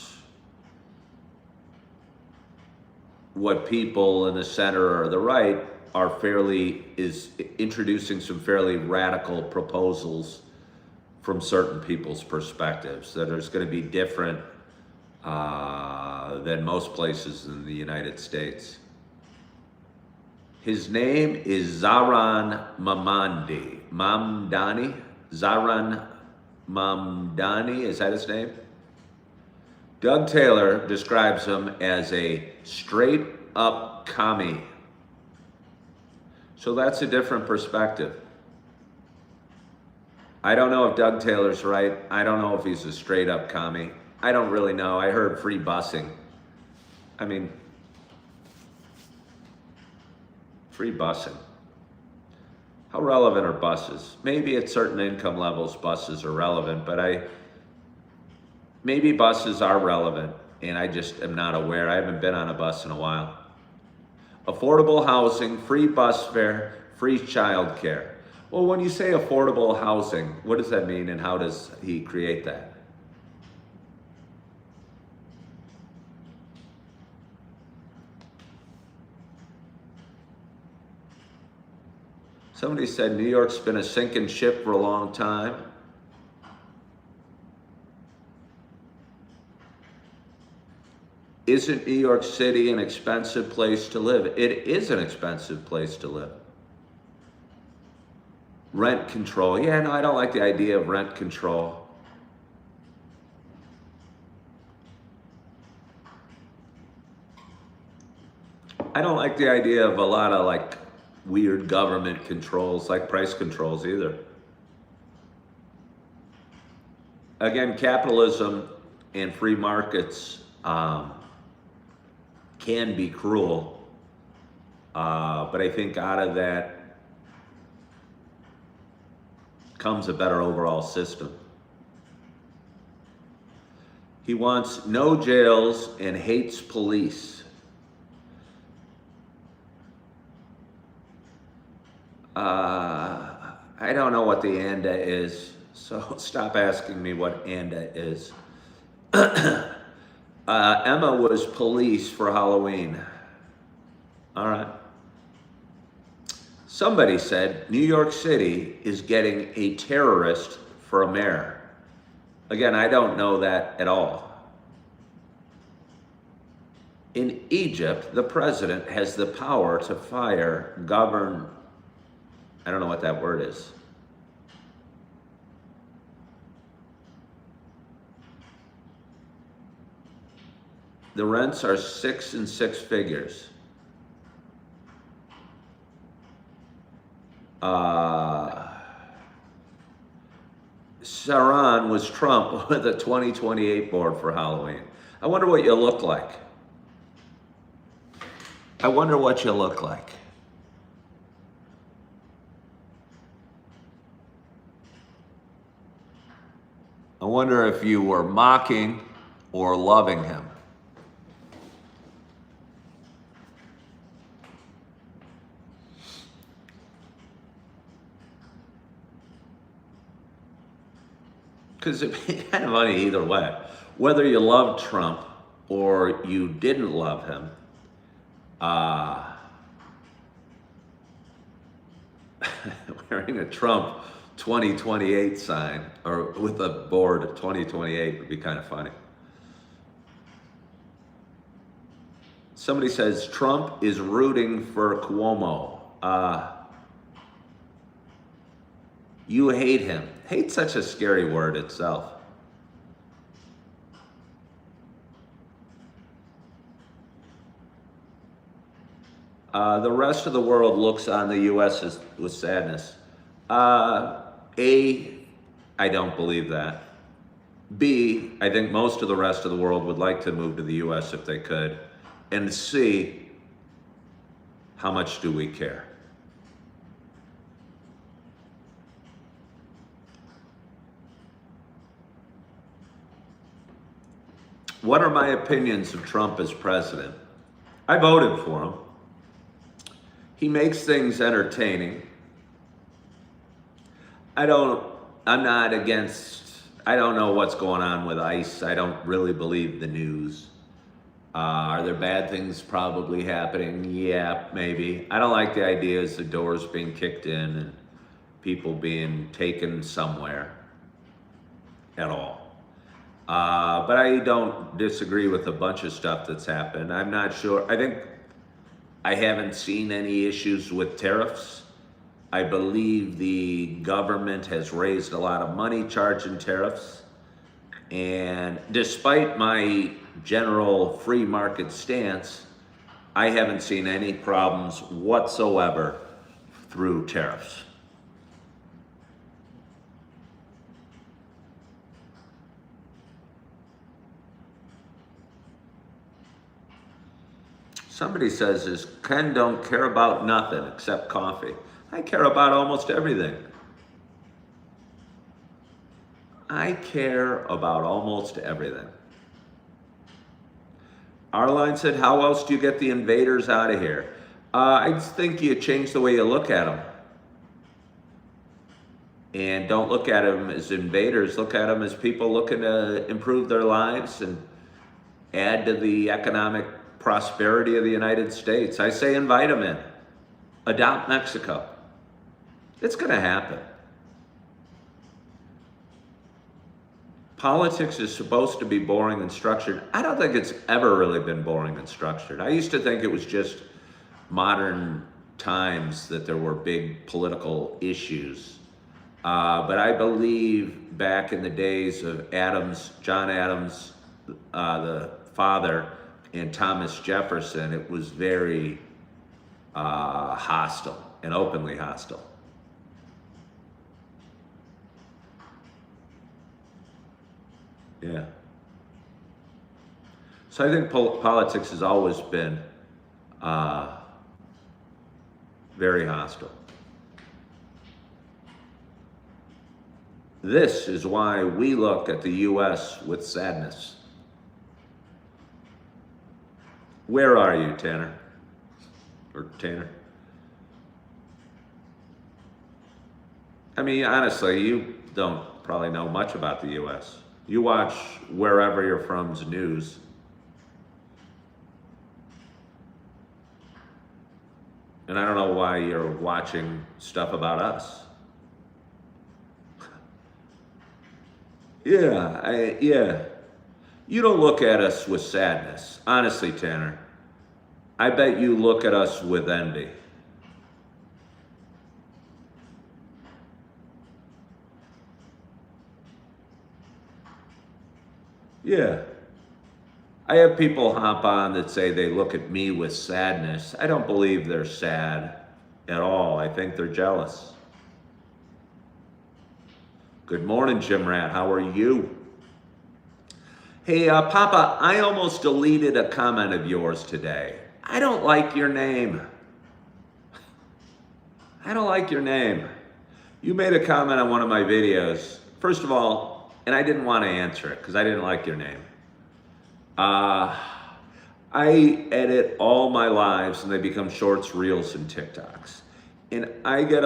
what people in the center or the right is introducing some fairly radical proposals from certain people's perspectives that is going to be different than most places in the United States. His name is Zohran Mamdani. Zohran Mamdani, is that his name? Doug Taylor describes him as a straight up commie. So that's a different perspective. I don't know if Doug Taylor's right. I don't know if he's a straight up commie. I don't really know. I heard free busing. I mean, free busing. How relevant are buses? Maybe at certain income levels, buses are relevant, but maybe buses are relevant, and I just am not aware. I haven't been on a bus in a while. Affordable housing, free bus fare, free child care. Well, when you say affordable housing, what does that mean, and how does he create that? Somebody said New York's been a sinking ship for a long time. Isn't New York City an expensive place to live? It is an expensive place to live. Rent control. Yeah, no, I don't like the idea of rent control. I don't like the idea of a lot of like weird government controls, like price controls either. Again, capitalism and free markets can be cruel, but I think out of that comes a better overall system. He wants no jails and hates police. I don't know what the ANDA is, so stop asking me what ANDA is. Emma was police for Halloween. All right. Somebody said New York City is getting a terrorist for a mayor. Again, I don't know that at all. In Egypt, the president has the power to govern, I don't know what that word is. The rents are 6 and 6 figures. Saran was Trump with a 2028 board for Halloween. I wonder what you look like. I wonder what you look like. I wonder if you were mocking or loving him. Because it'd be kind of funny either way. Whether you loved Trump or you didn't love him, wearing a Trump 2028 sign or with a board 2028 would be kind of funny. Somebody says Trump is rooting for Cuomo. You hate him. Hate's such a scary word itself. The rest of the world looks on the U.S. with sadness. A, I don't believe that. B, I think most of the rest of the world would like to move to the U.S. if they could. And C, how much do we care? What are my opinions of Trump as president? I voted for him. He makes things entertaining. I don't know what's going on with ICE. I don't really believe the news. Are there bad things probably happening? Yeah, maybe. I don't like the ideas of doors being kicked in and people being taken somewhere at all. But I don't disagree with a bunch of stuff that's happened. I'm not sure. I haven't seen any issues with tariffs. I believe the government has raised a lot of money charging tariffs. And despite my general free market stance, I haven't seen any problems whatsoever through tariffs. Somebody says, is Ken don't care about nothing except coffee. I care about almost everything. I care about almost everything. Arline said, how else do you get the invaders out of here? I think you change the way you look at them. And don't look at them as invaders. Look at them as people looking to improve their lives and add to the economic prosperity of the United States. I say invite them in. Adopt Mexico. It's going to happen. Politics is supposed to be boring and structured. I don't think it's ever really been boring and structured. I used to think it was just modern times that there were big political issues. But I believe back in the days of John Adams, the father, and Thomas Jefferson, it was very hostile and openly hostile. Yeah. So I think politics has always been very hostile. This is why we look at the U.S. with sadness. Where are you, Tanner? Or Tanner? I mean, honestly, you don't probably know much about the U.S. You watch wherever you're from's news. And I don't know why you're watching stuff about us. Yeah. You don't look at us with sadness. Honestly, Tanner, I bet you look at us with envy. Yeah. I have people hop on that say they look at me with sadness. I don't believe they're sad at all. I think they're jealous. Good morning, Jim Rat. How are you? Hey, Papa, I almost deleted a comment of yours today. I don't like your name. I don't like your name. You made a comment on one of my videos. First of all, and I didn't want to answer it because I didn't like your name. I edit all my lives and they become shorts, reels, and TikToks. And I get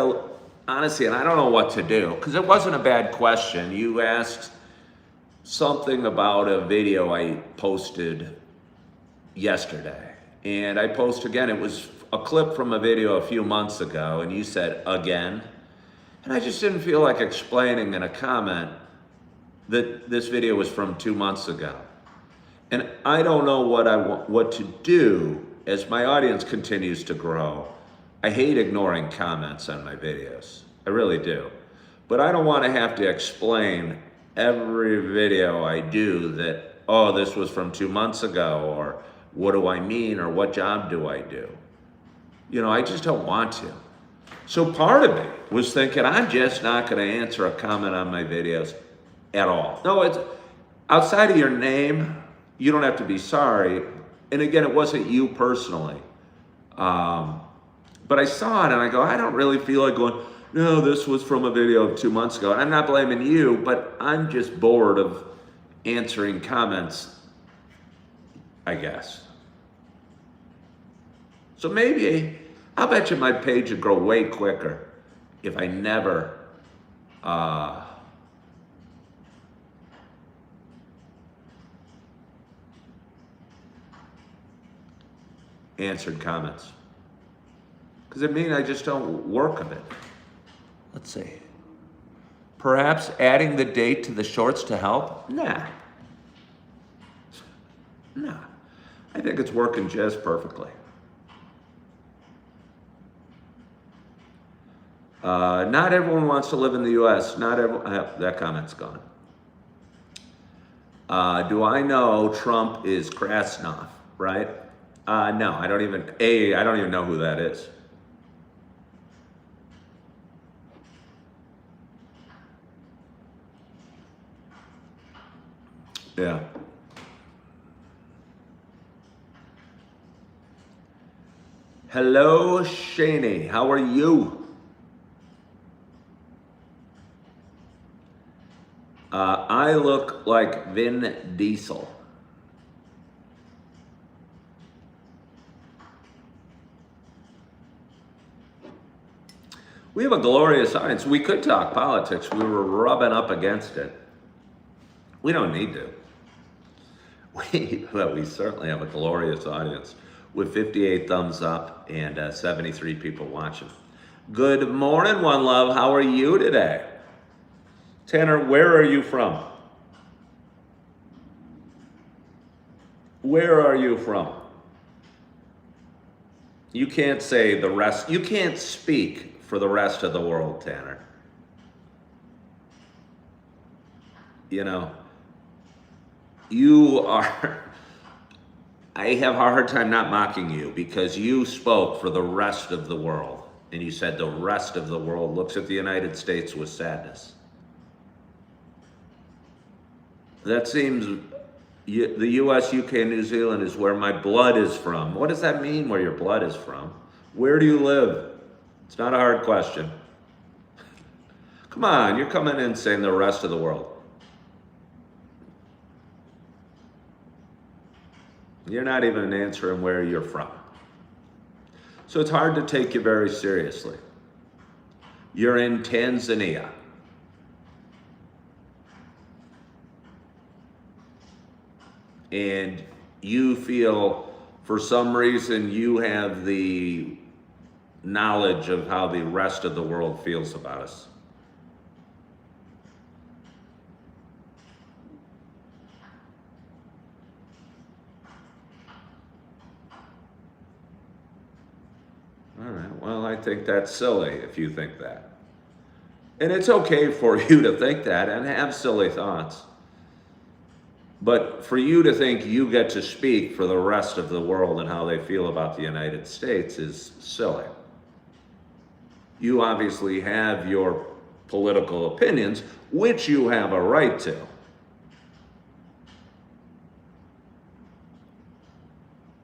honestly, and I don't know what to do because it wasn't a bad question. You asked something about a video I posted yesterday. And I post again, it was a clip from a video a few months ago, and you said, again. And I just didn't feel like explaining in a comment that this video was from 2 months ago. And I don't know what to do as my audience continues to grow, I hate ignoring comments on my videos. I really do. But I don't want to have to explain every video I do that, oh, this was from 2 months ago, or what do I mean, or what job do I do? You know, I just don't want to. So part of me was thinking, I'm just not going to answer a comment on my videos at all. No, it's outside of your name, you don't have to be sorry. And again, it wasn't you personally. But I saw it and I go, I don't really feel like going, no, this was from a video of 2 months ago. And I'm not blaming you, but I'm just bored of answering comments, I guess. So maybe, I'll bet you my page would grow way quicker if I never answered comments. Because it means I just don't work of it. Let's see. Perhaps adding the date to the shorts to help? Nah. I think it's working just perfectly. Not everyone wants to live in the U.S. Not everyone, that comment's gone. Do I know Trump is Krasnov, right? No, I don't even know who that is. Yeah. Hello, Shaney. How are you? I look like Vin Diesel. We have a glorious audience. We could talk politics. We were rubbing up against it. We don't need to. We certainly have a glorious audience with 58 thumbs up and 73 people watching. Good morning, One Love. How are you today? Tanner, where are you from? Where are you from? You can't say the rest. You can't speak for the rest of the world, Tanner. You know, you are, I have a hard time not mocking you because you spoke for the rest of the world. And you said the rest of the world looks at the United States with sadness. That seems, the US, UK, and New Zealand is where my blood is from. What does that mean, where your blood is from? Where do you live? It's not a hard question. Come on, you're coming in saying the rest of the world. You're not even answering where you're from. So it's hard to take you very seriously. You're in Tanzania. And you feel, for some reason, you have the knowledge of how the rest of the world feels about us. All right, well, I think that's silly if you think that. And it's okay for you to think that and have silly thoughts. But for you to think you get to speak for the rest of the world and how they feel about the United States is silly. You obviously have your political opinions, which you have a right to.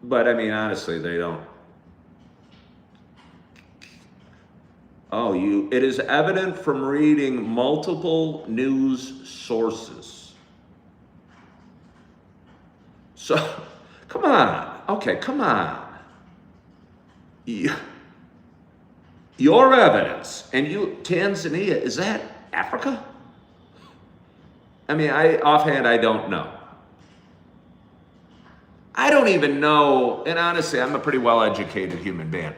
But I mean, honestly, they don't. Oh, it is evident from reading multiple news sources. So, come on. Okay, come on. Your evidence, and Tanzania, is that Africa? I mean, offhand, I don't know. I don't even know, and honestly, I'm a pretty well-educated human being.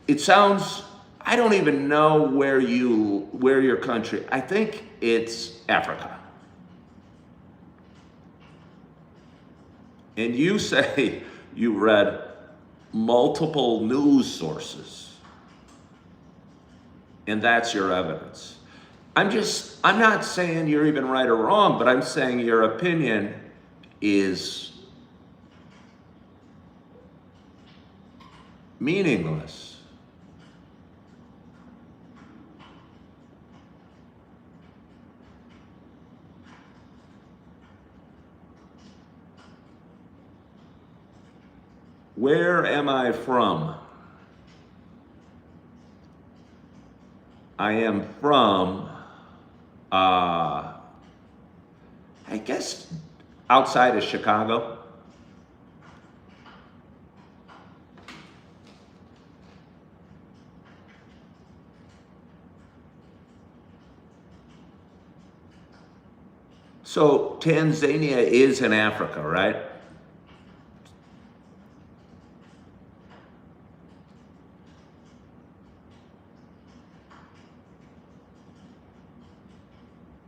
It sounds, I don't even know where your country, I think it's Africa. and you say you read multiple news sources, and that's your evidence. I'm not saying you're even right or wrong, but I'm saying your opinion is meaningless. Where am I from? I am from, I guess, outside of Chicago. So Tanzania is in Africa, right?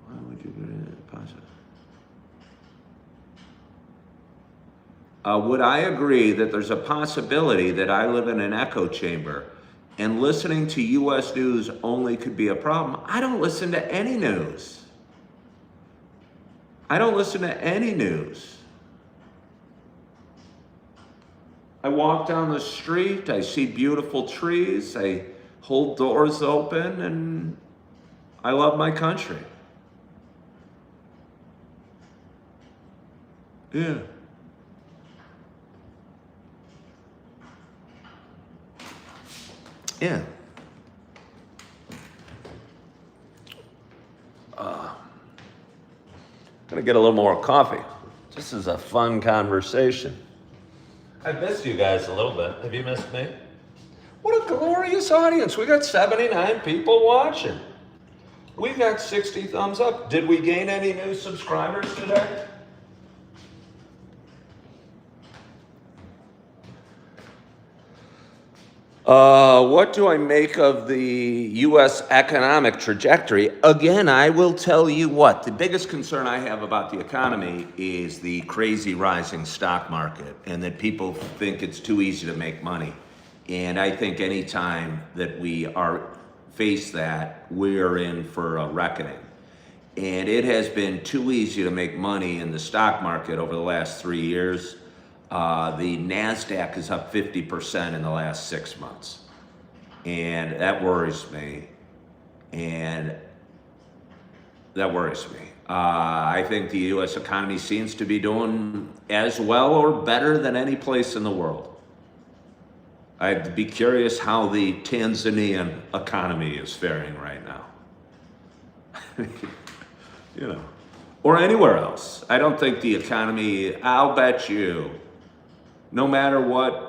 Why would you go to would I agree that there's a possibility that I live in an echo chamber and listening to US news only could be a problem? I don't listen to any news. I don't listen to any news. I walk down the street, I see beautiful trees, I hold doors open, and I love my country. Yeah. Yeah. Gonna get a little more coffee. This is a fun conversation. I've missed you guys a little bit. Have you missed me? What a glorious audience. We got 79 people watching. We got 60 thumbs up. Did we gain any new subscribers today? What do I make of the U.S. economic trajectory? Again, I will tell you what, the biggest concern I have about the economy is the crazy rising stock market and that people think it's too easy to make money. And I think any time that we face that, we're in for a reckoning. And it has been too easy to make money in the stock market over the last 3 years. The NASDAQ is up 50% in the last 6 months. And that worries me. I think the U.S. economy seems to be doing as well or better than any place in the world. I'd be curious how the Tanzanian economy is faring right now. You know, or anywhere else. I don't think the economy, I'll bet you, no matter what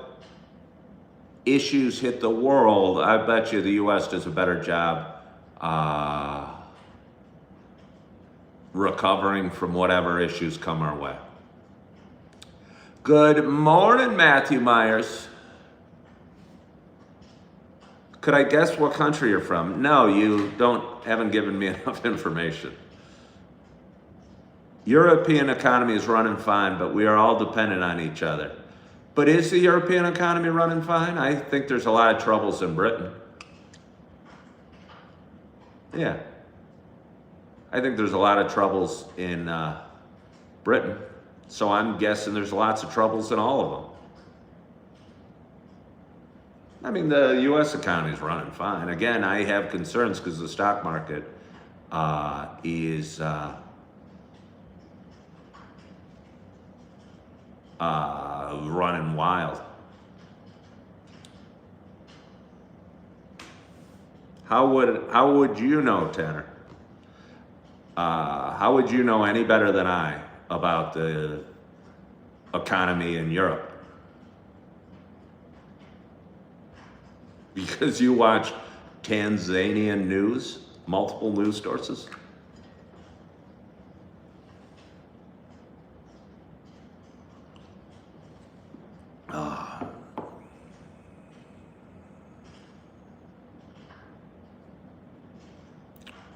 issues hit the world, I bet you the U.S. does a better job recovering from whatever issues come our way. Good morning, Matthew Myers. Could I guess what country you're from? No, you haven't given me enough information. European economy is running fine, but we are all dependent on each other. But is the European economy running fine? I think there's a lot of troubles in Britain. Yeah. I think there's a lot of troubles in Britain. So I'm guessing there's lots of troubles in all of them. I mean, the U.S. economy is running fine. Again, I have concerns because the stock market is running wild. How would you know, Tanner? How would you know any better than I about the economy in Europe? Because you watch Tanzanian news, multiple news sources?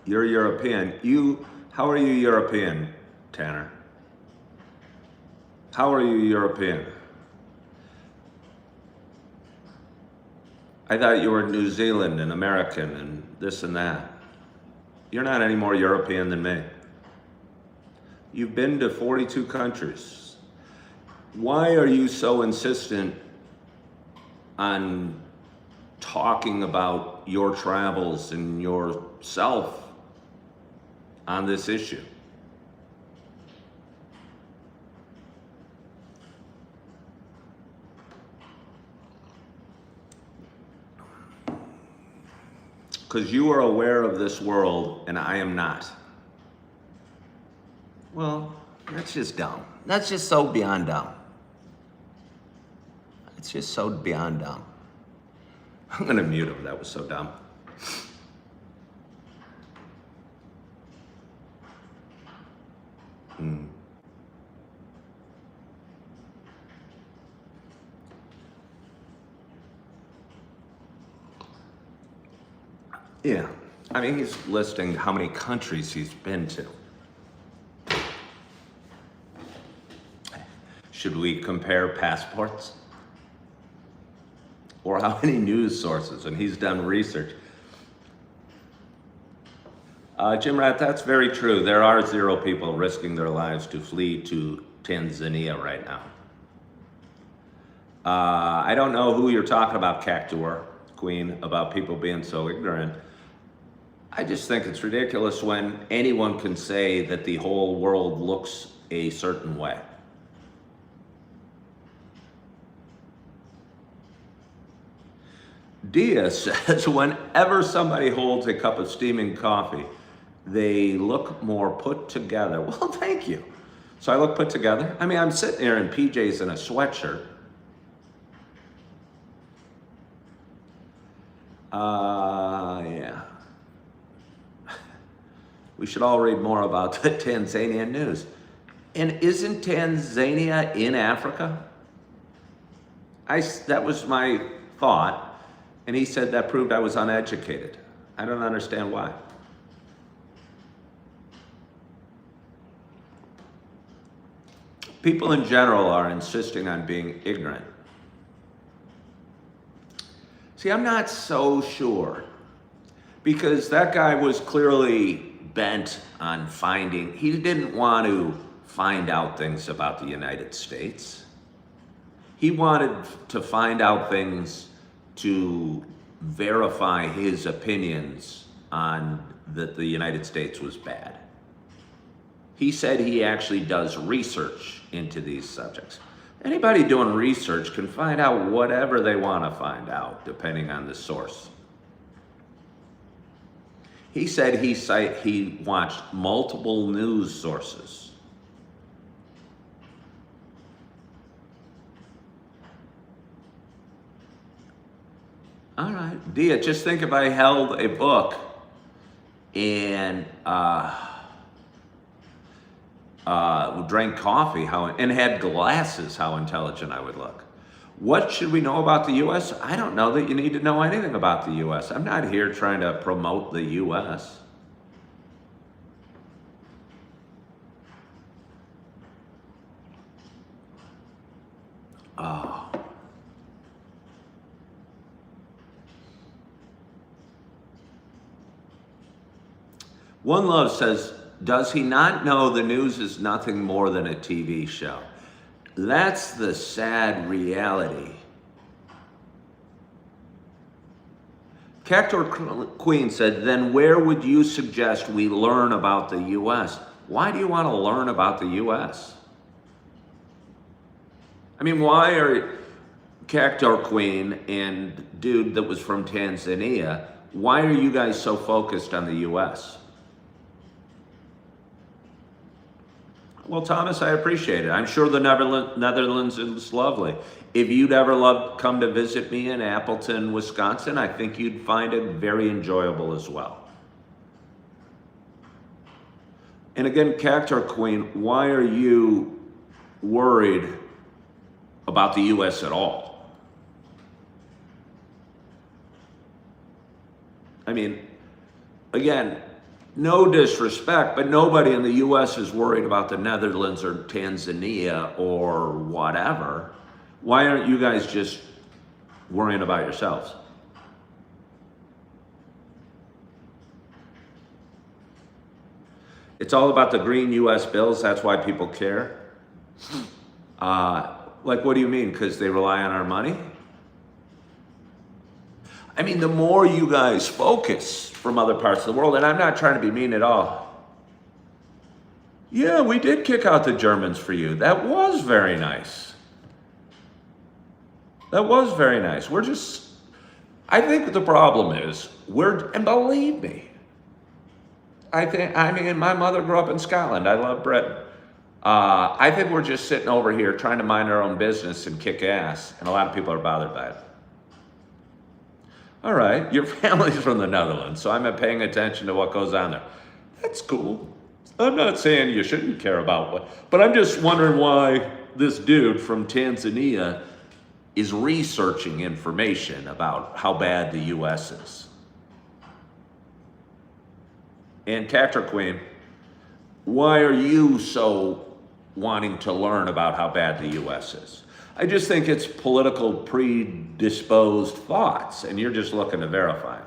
You're European. How are you European, Tanner? How are you European? I thought you were New Zealand and American and this and that. You're not any more European than me. You've been to 42 countries. Why are you so insistent on talking about your travels and yourself on this issue? Because you are aware of this world and I am not. Well, that's just dumb. That's just so beyond dumb. It's just so beyond dumb. I'm gonna mute him, that was so dumb. Yeah, I mean, he's listing how many countries he's been to. Should we compare passports? Or how many news sources? And he's done research. Jim Rat, that's very true. There are 0 people risking their lives to flee to Tanzania right now. I don't know who you're talking about, Cactuar Queen, about people being so ignorant. I just think it's ridiculous when anyone can say that the whole world looks a certain way. Dia says, whenever somebody holds a cup of steaming coffee, they look more put together. Well, thank you. So I look put together. I mean, I'm sitting there in PJs and a sweatshirt. Yeah. We should all read more about the Tanzanian news. And isn't Tanzania in Africa? That was my thought. And he said that proved I was uneducated. I don't understand why. People in general are insisting on being ignorant. See, I'm not so sure, because that guy was clearly bent on he didn't want to find out things about the United States. He wanted to find out things to verify his opinions on that the United States was bad. He said he actually does research into these subjects. Anybody doing research can find out whatever they want to find out, depending on the source. He said he watched multiple news sources. All right, Dia, just think if I held a book and drank coffee and had glasses, how intelligent I would look. What should we know about the U.S.? I don't know that you need to know anything about the U.S. I'm not here trying to promote the U.S. Oh. One Love says, does he not know the news is nothing more than a TV show? That's the sad reality. Cactuar Queen said, then where would you suggest we learn about the U.S.? Why do you want to learn about the U.S.? I mean, why are Cactuar Queen and dude that was from Tanzania, why are you guys so focused on the U.S.? Well, Thomas, I appreciate it. I'm sure the Netherlands is lovely. If you'd ever come to visit me in Appleton, Wisconsin, I think you'd find it very enjoyable as well. And again, Cactuar Queen, why are you worried about the U.S. at all? I mean, again, no disrespect, but nobody in the US is worried about the Netherlands or Tanzania or whatever. Why aren't you guys just worrying about yourselves? It's all about the green US bills. That's why people care. Like, what do you mean? Because they rely on our money? I mean, the more you guys focus from other parts of the world, and I'm not trying to be mean at all. Yeah, we did kick out the Germans for you. That was very nice. That was very nice. I think the problem is, and believe me, I mean, my mother grew up in Scotland. I love Britain. I think we're just sitting over here trying to mind our own business and kick ass, and a lot of people are bothered by it. All right, your family's from the Netherlands, so I'm paying attention to what goes on there. That's cool. I'm not saying you shouldn't care about what, but I'm just wondering why this dude from Tanzania is researching information about how bad the U.S. is. And Cactor Queen, why are you so wanting to learn about how bad the U.S. is? I just think it's political predisposed thoughts, and you're just looking to verify them.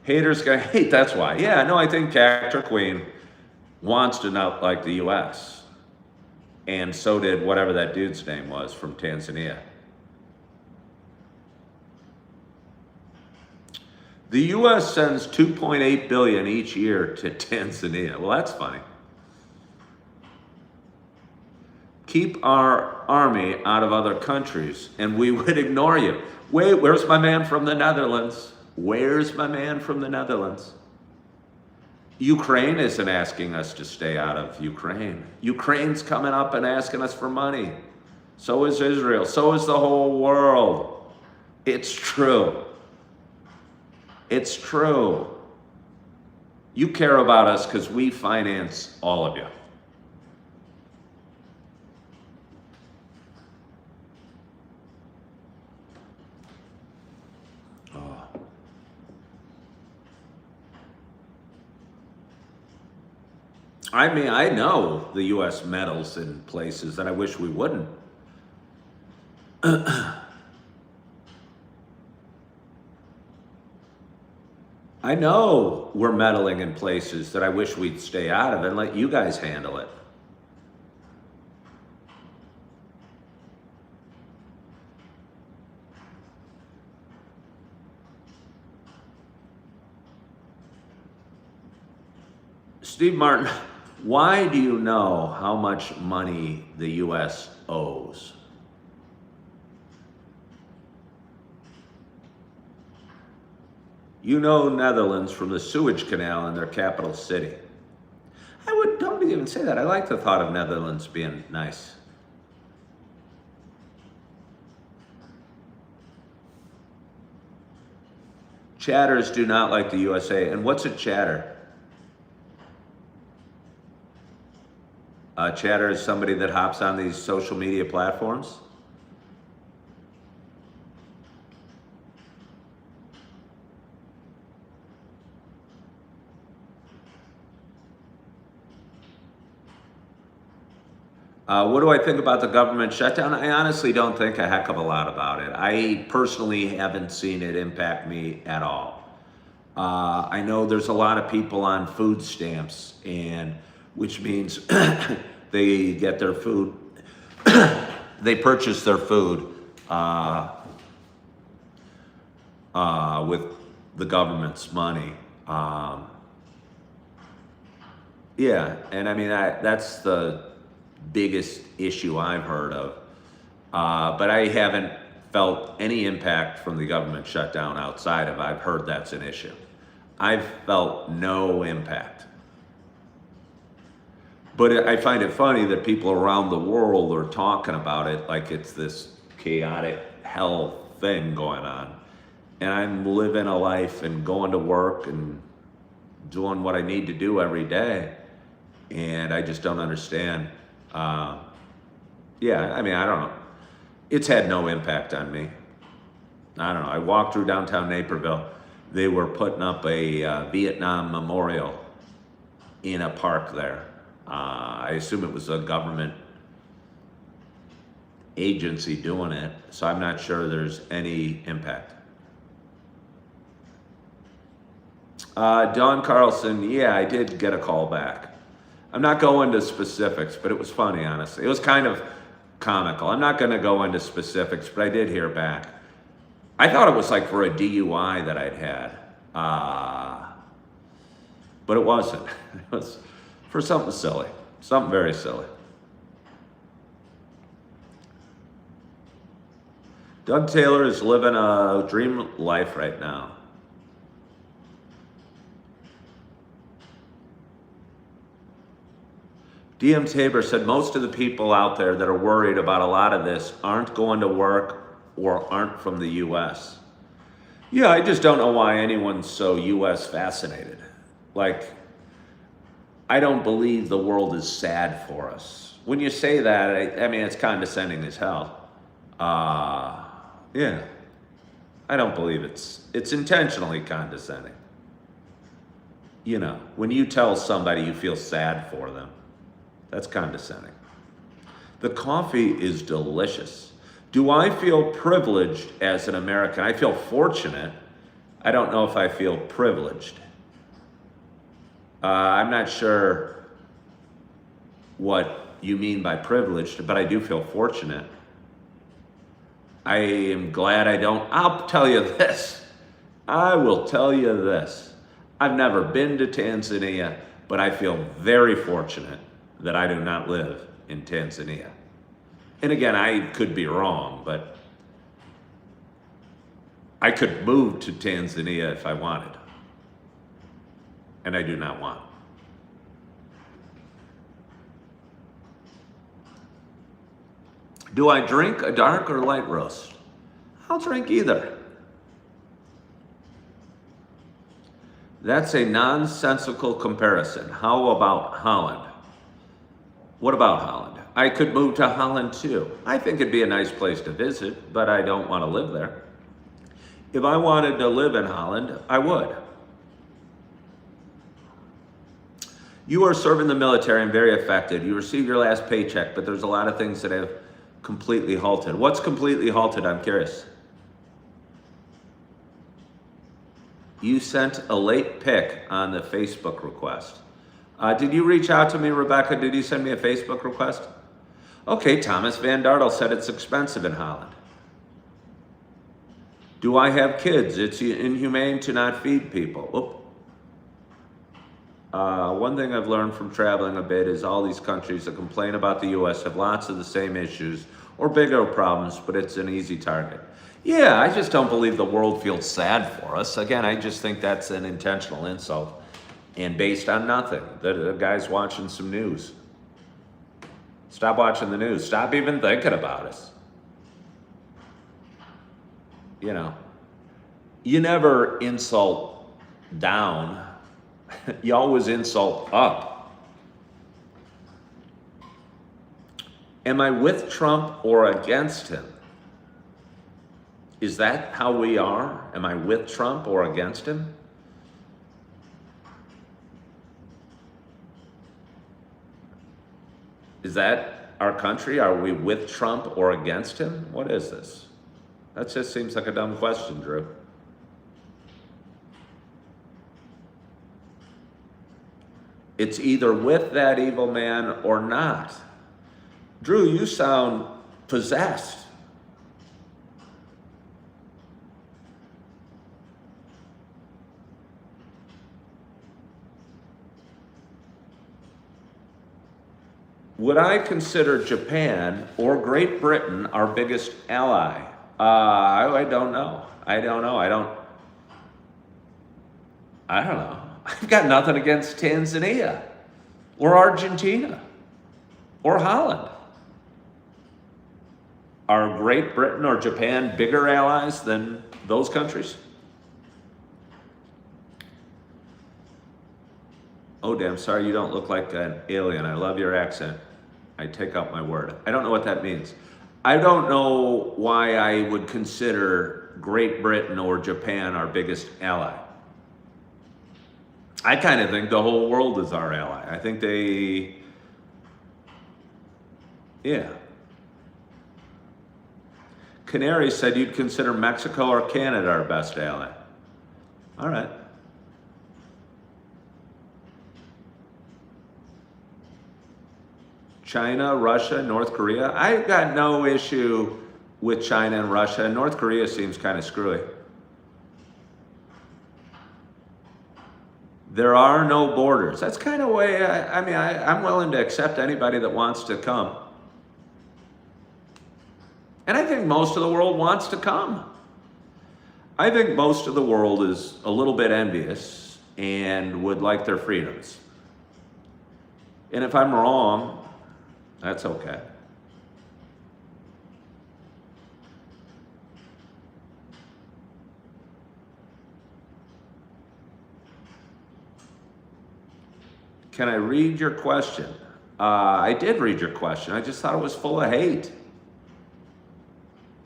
Haters gonna hate, that's why. Yeah, no, I think Cactor Queen wants to not like the U.S. And so did whatever that dude's name was from Tanzania. The U.S. sends $2.8 billion each year to Tanzania. Well, that's funny. Keep our army out of other countries, and we would ignore you. Wait, where's my man from the Netherlands? Where's my man from the Netherlands? Ukraine isn't asking us to stay out of Ukraine. Ukraine's coming up and asking us for money. So is Israel. So is the whole world. It's true. It's true. You care about us because we finance all of you. I mean, I know the U.S. meddles in places that I wish we wouldn't. I know we're meddling in places that I wish we'd stay out of and let you guys handle it. Steve Martin, why do you know how much money the U.S. owes? You know Netherlands from the sewage canal in their capital city. Don't even say that. I like the thought of Netherlands being nice. Chatters do not like the USA. And what's a chatter? Chatter is somebody that hops on these social media platforms. What do I think about the government shutdown? I honestly don't think a heck of a lot about it. I personally haven't seen it impact me at all. I know there's a lot of people on food stamps, which means they get their food, they purchase their food with the government's money. Yeah, and I mean, that's the biggest issue I've heard of. But I haven't felt any impact from the government shutdown outside of I've heard that's an issue. I've felt no impact. But I find it funny that people around the world are talking about it like it's this chaotic hell thing going on. And I'm living a life and going to work and doing what I need to do every day. And I just don't understand. Yeah, I mean, I don't know. It's had no impact on me. I don't know. I walked through downtown Naperville they were putting up a Vietnam memorial in a park there. I assume it was a government agency doing it, so I'm not sure there's any impact. Don Carlson, yeah, I did get a call back. I'm not going to specifics, but it was funny, honestly. It was kind of comical. I'm not going to go into specifics, but I did hear back. I thought it was like for a DUI that I'd had, but it wasn't. It was for something silly, something very silly. Doug Taylor is living a dream life right now. DM Tabor said most of the people out there that are worried about a lot of this aren't going to work or aren't from the US. Yeah, I just don't know why anyone's so US fascinated. Like, I don't believe the world is sad for us. When you say that, I mean, it's condescending as hell. Yeah, I don't believe it's intentionally condescending. You know, when you tell somebody you feel sad for them, that's condescending. The coffee is delicious. Do I feel privileged as an American? I feel fortunate. I don't know if I feel privileged. I'm not sure what you mean by privileged, but I do feel fortunate. I am glad I don't. I'll tell you this. I will tell you this. I've never been to Tanzania, but I feel very fortunate that I do not live in Tanzania. And again, I could be wrong, but I could move to Tanzania if I wanted. And I do not want. Do I drink a dark or light roast? I'll drink either. That's a nonsensical comparison. How about Holland? What about Holland? I could move to Holland too. I think it'd be a nice place to visit, but I don't want to live there. If I wanted to live in Holland, I would. You are serving the military and very affected. You received your last paycheck, but there's a lot of things that have completely halted. What's completely halted? I'm curious. You sent a late pic on the Facebook request. Did you reach out to me, Rebecca? Did you send me a Facebook request? Okay, Thomas Van Dartle said it's expensive in Holland. Do I have kids? It's inhumane to not feed people. Oop. One thing I've learned from traveling a bit is all these countries that complain about the US have lots of the same issues or bigger problems, but it's an easy target. Yeah, I just don't believe the world feels sad for us. Again, I just think that's an intentional insult and based on nothing. The guy's watching some news. Stop watching the news. Stop even thinking about us. You know, you never insult down. You always insult up. Am I with Trump or against him? Is that how we are? Am I with Trump or against him? Is that our country? Are we with Trump or against him? What is this? That just seems like a dumb question, Drew. It's either with that evil man or not. Drew, you sound possessed. Would I consider Japan or Great Britain our biggest ally? I don't know. I don't know. I've got nothing against Tanzania or Argentina or Holland. Are Great Britain or Japan bigger allies than those countries? Oh, damn, sorry, you don't look like an alien. I love your accent. I take out my word. I don't know what that means. I don't know why I would consider Great Britain or Japan our biggest ally. I kind of think the whole world is our ally. I think yeah. Canary said you'd consider Mexico or Canada our best ally. All right. China, Russia, North Korea. I've got no issue with China and Russia. North Korea seems kind of screwy. There are no borders. That's kind of way, I'm willing to accept anybody that wants to come. And I think most of the world wants to come. I think most of the world is a little bit envious and would like their freedoms. And if I'm wrong, that's okay. Can I read your question? I did read your question. I just thought it was full of hate.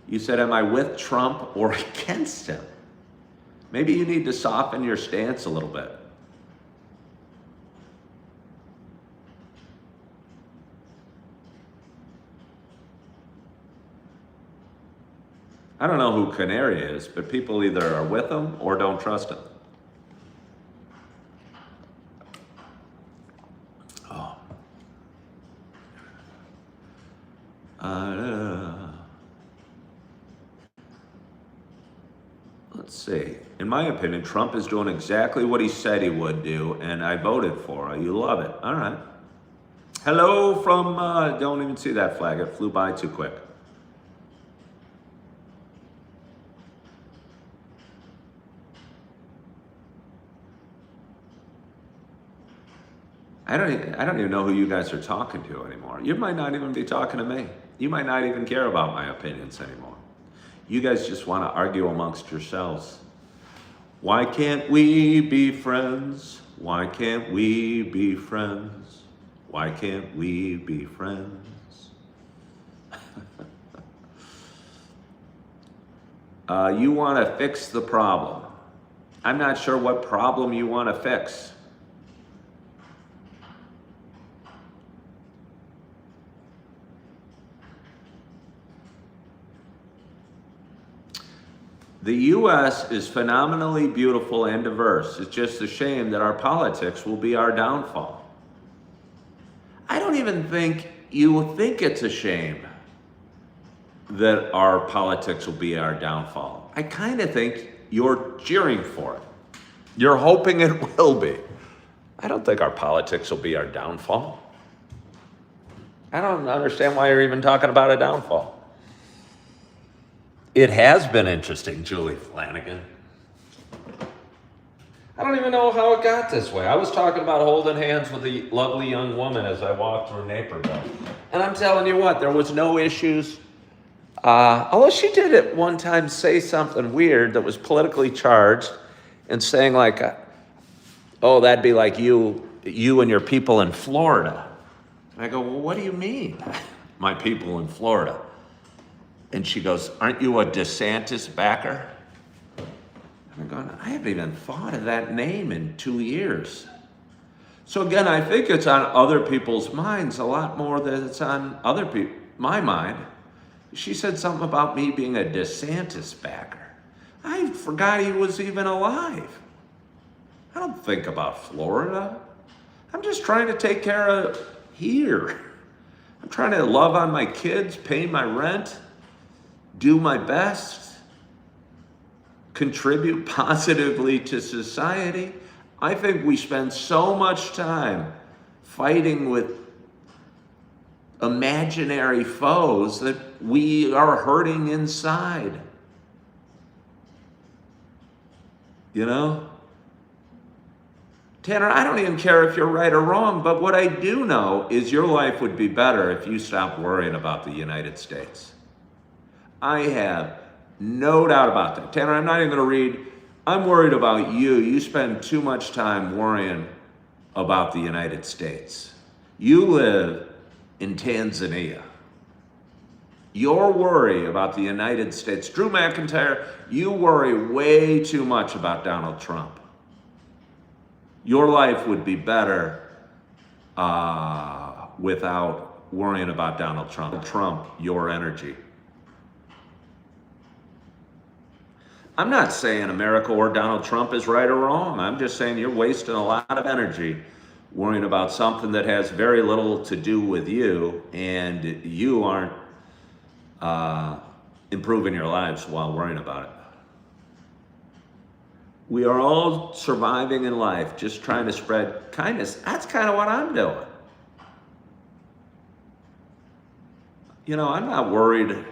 You said, am I with Trump or against him? Maybe you need to soften your stance a little bit. I don't know who Canary is, but people either are with him or don't trust him. Let's see. In my opinion, Trump is doing exactly what he said he would do, and I voted for it. You love it. All right. Hello from, don't even see that flag. It flew by too quick. I don't even know who you guys are talking to anymore. You might not even be talking to me. You might not even care about my opinions anymore. You guys just want to argue amongst yourselves. Why can't we be friends? Why can't we be friends? Why can't we be friends? You want to fix the problem. I'm not sure what problem you want to fix. The U.S. is phenomenally beautiful and diverse. It's just a shame that our politics will be our downfall. I don't even think you think it's a shame that our politics will be our downfall. I kind of think you're cheering for it. You're hoping it will be. I don't think our politics will be our downfall. I don't understand why you're even talking about a downfall. It has been interesting, Julie Flanagan. I don't even know how it got this way. I was talking about holding hands with a lovely young woman as I walked through Naperville. And I'm telling you what, there was no issues. Although she did at one time say something weird that was politically charged and saying like, oh, that'd be like you and your people in Florida. And I go, well, what do you mean? My people in Florida. And she goes, aren't you a DeSantis backer? I'm going, I haven't even thought of that name in 2 years. So again, I think it's on other people's minds a lot more than it's on my mind. She said something about me being a DeSantis backer. I forgot he was even alive. I don't think about Florida. I'm just trying to take care of here. I'm trying to love on my kids, pay my rent, do my best, contribute positively to society. I think we spend so much time fighting with imaginary foes that we are hurting inside. You know? Tanner, I don't even care if you're right or wrong, but what I do know is your life would be better if you stopped worrying about the United States. I have no doubt about that. Tanner, I'm not even going to read. I'm worried about you. You spend too much time worrying about the United States. You live in Tanzania. Your worry about the United States, Drew McIntyre, you worry way too much about Donald Trump. Your life would be better without worrying about Donald Trump. Trump, your energy. I'm not saying America or Donald Trump is right or wrong. I'm just saying you're wasting a lot of energy worrying about something that has very little to do with you, and you aren't improving your lives while worrying about it. We are all surviving in life, just trying to spread kindness. That's kind of what I'm doing. You know, I'm not worried.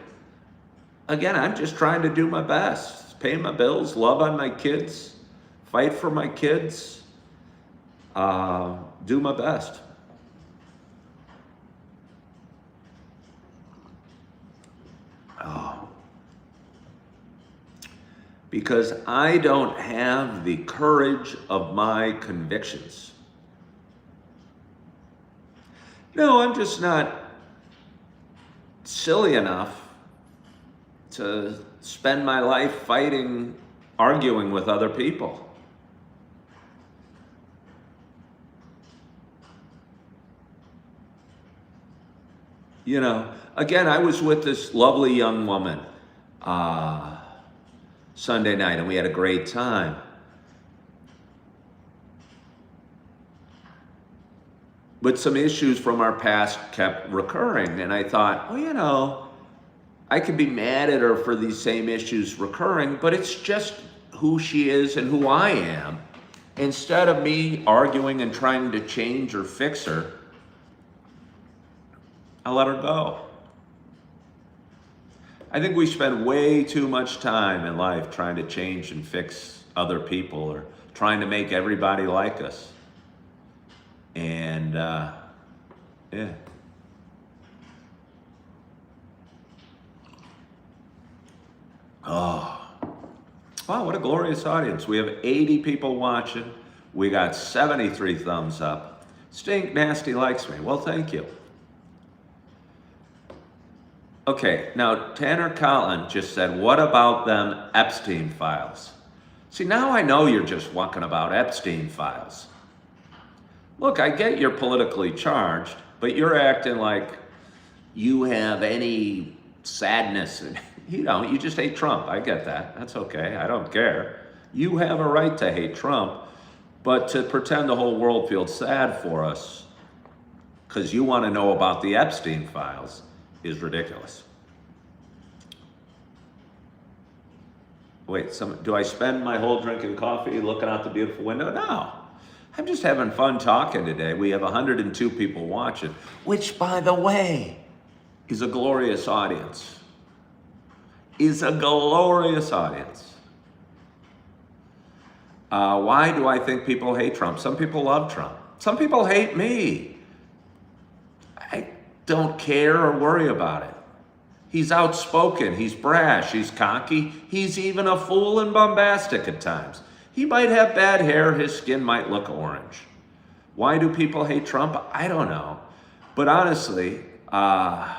Again, I'm just trying to do my best, pay my bills, love on my kids, fight for my kids, do my best. Because I don't have the courage of my convictions. No, I'm just not silly enough to spend my life fighting, arguing with other people. You know, again, I was with this lovely young woman Sunday night, and we had a great time. But some issues from our past kept recurring, and I thought, well, you know, I could be mad at her for these same issues recurring, but it's just who she is and who I am. Instead of me arguing and trying to change or fix her, I let her go. I think we spend way too much time in life trying to change and fix other people or trying to make everybody like us. And, yeah. Oh, wow, what a glorious audience. We have 80 people watching. We got 73 thumbs up. Stink Nasty likes me. Well, thank you. Okay, now Tanner Collin just said, what about them Epstein files? See, now I know you're just walking about Epstein files. Look, I get you're politically charged, but you're acting like you have any sadness. You don't, you just hate Trump. I get that. That's okay. I don't care. You have a right to hate Trump, but to pretend the whole world feels sad for us because you want to know about the Epstein files is ridiculous. Wait, do I spend my whole drinking coffee looking out the beautiful window? No. I'm just having fun talking today. We have 102 people watching, which, by the way, is a glorious audience. Why do I think people hate Trump? Some people love Trump. Some people hate me. I don't care or worry about it. He's outspoken, he's brash, he's cocky, he's even a fool and bombastic at times. He might have bad hair, his skin might look orange. Why do people hate Trump? I don't know. But honestly, why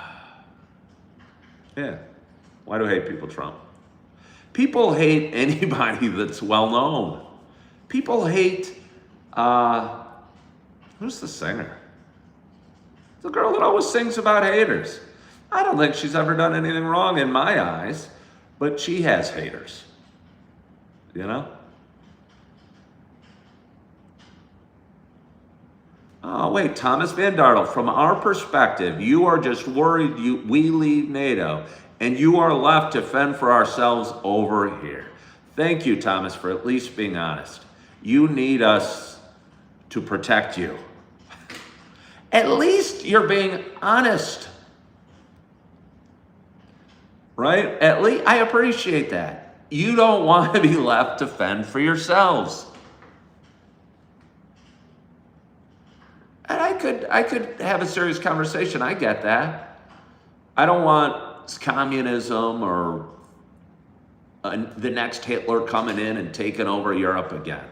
do hate people Trump? People hate anybody that's well known. People hate, who's the singer? The girl that always sings about haters. I don't think she's ever done anything wrong in my eyes, but she has haters, you know? Oh, wait, Thomas Van Dartle, from our perspective, you are just worried we leave NATO and you are left to fend for ourselves over here. Thank you, Thomas, for at least being honest. You need us to protect you. At least you're being honest. Right? At least I appreciate that. You don't want to be left to fend for yourselves. And I could have a serious conversation. I get that. I don't want communism or the next Hitler coming in and taking over Europe again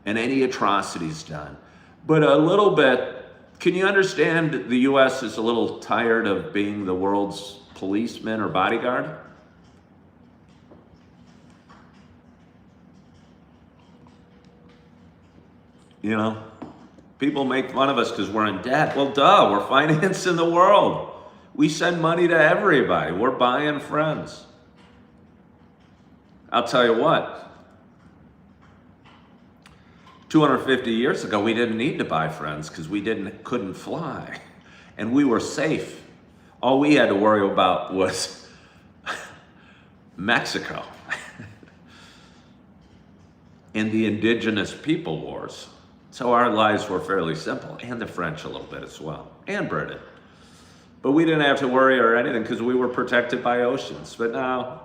and any atrocities done. But a little bit, can you understand the U.S. is a little tired of being the world's policeman or bodyguard. You know, people make fun of us because we're in debt. Well, duh, we're financing the world. We send money to everybody. We're buying friends. I'll tell you what, 250 years ago, we didn't need to buy friends because we couldn't fly. And we were safe. All we had to worry about was Mexico and the indigenous people wars. So our lives were fairly simple, and the French a little bit as well, and Britain. But we didn't have to worry or anything because we were protected by oceans. But now,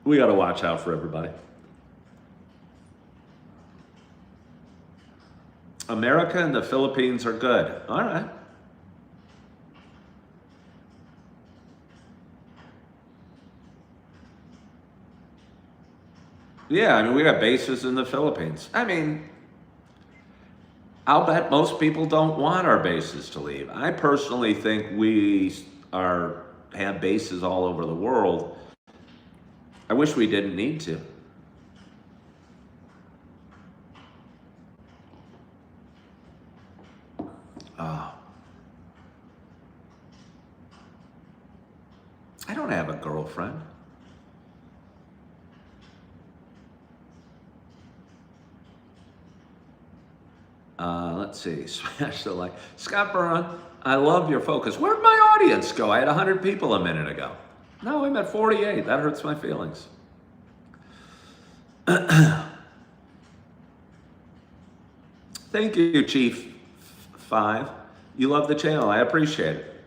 we got to watch out for everybody. America and the Philippines are good. All right. Yeah, I mean, we got bases in the Philippines. I mean, I'll bet most people don't want our bases to leave. I personally think we have bases all over the world. I wish we didn't need to. I don't have a girlfriend. Let's see, smash the like. Scott Byrne, I love your focus. Where'd my audience go? I had 100 people a minute ago. No, I'm at 48. That hurts my feelings. Thank you, Chief 5. You love the channel. I appreciate it.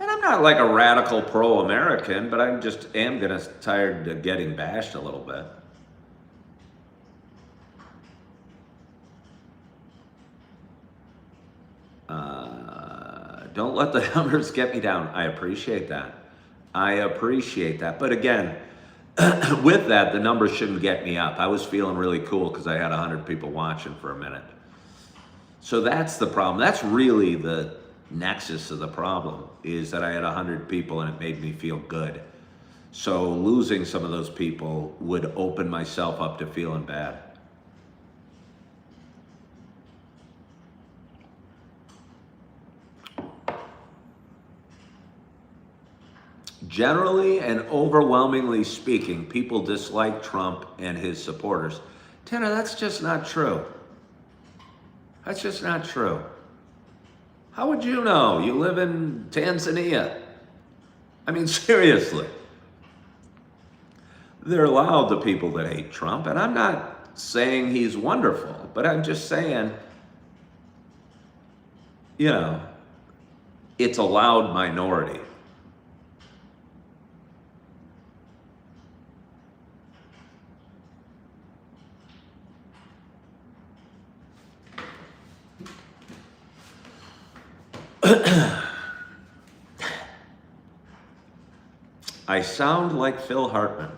And I'm not like a radical pro-American, but I just am tired of getting bashed a little bit. Don't let the numbers get me down. I appreciate that. But again, with that, the numbers shouldn't get me up. I was feeling really cool because I had 100 people watching for a minute. So that's the problem. That's really the nexus of the problem, is that I had 100 people and it made me feel good. So losing some of those people would open myself up to feeling bad. Generally and overwhelmingly speaking, people dislike Trump and his supporters. Tina, that's just not true. That's just not true. How would you know? You live in Tanzania. I mean, seriously. They're allowed, the people that hate Trump, and I'm not saying he's wonderful, but I'm just saying, you know, it's a loud minority. I sound like Phil Hartman.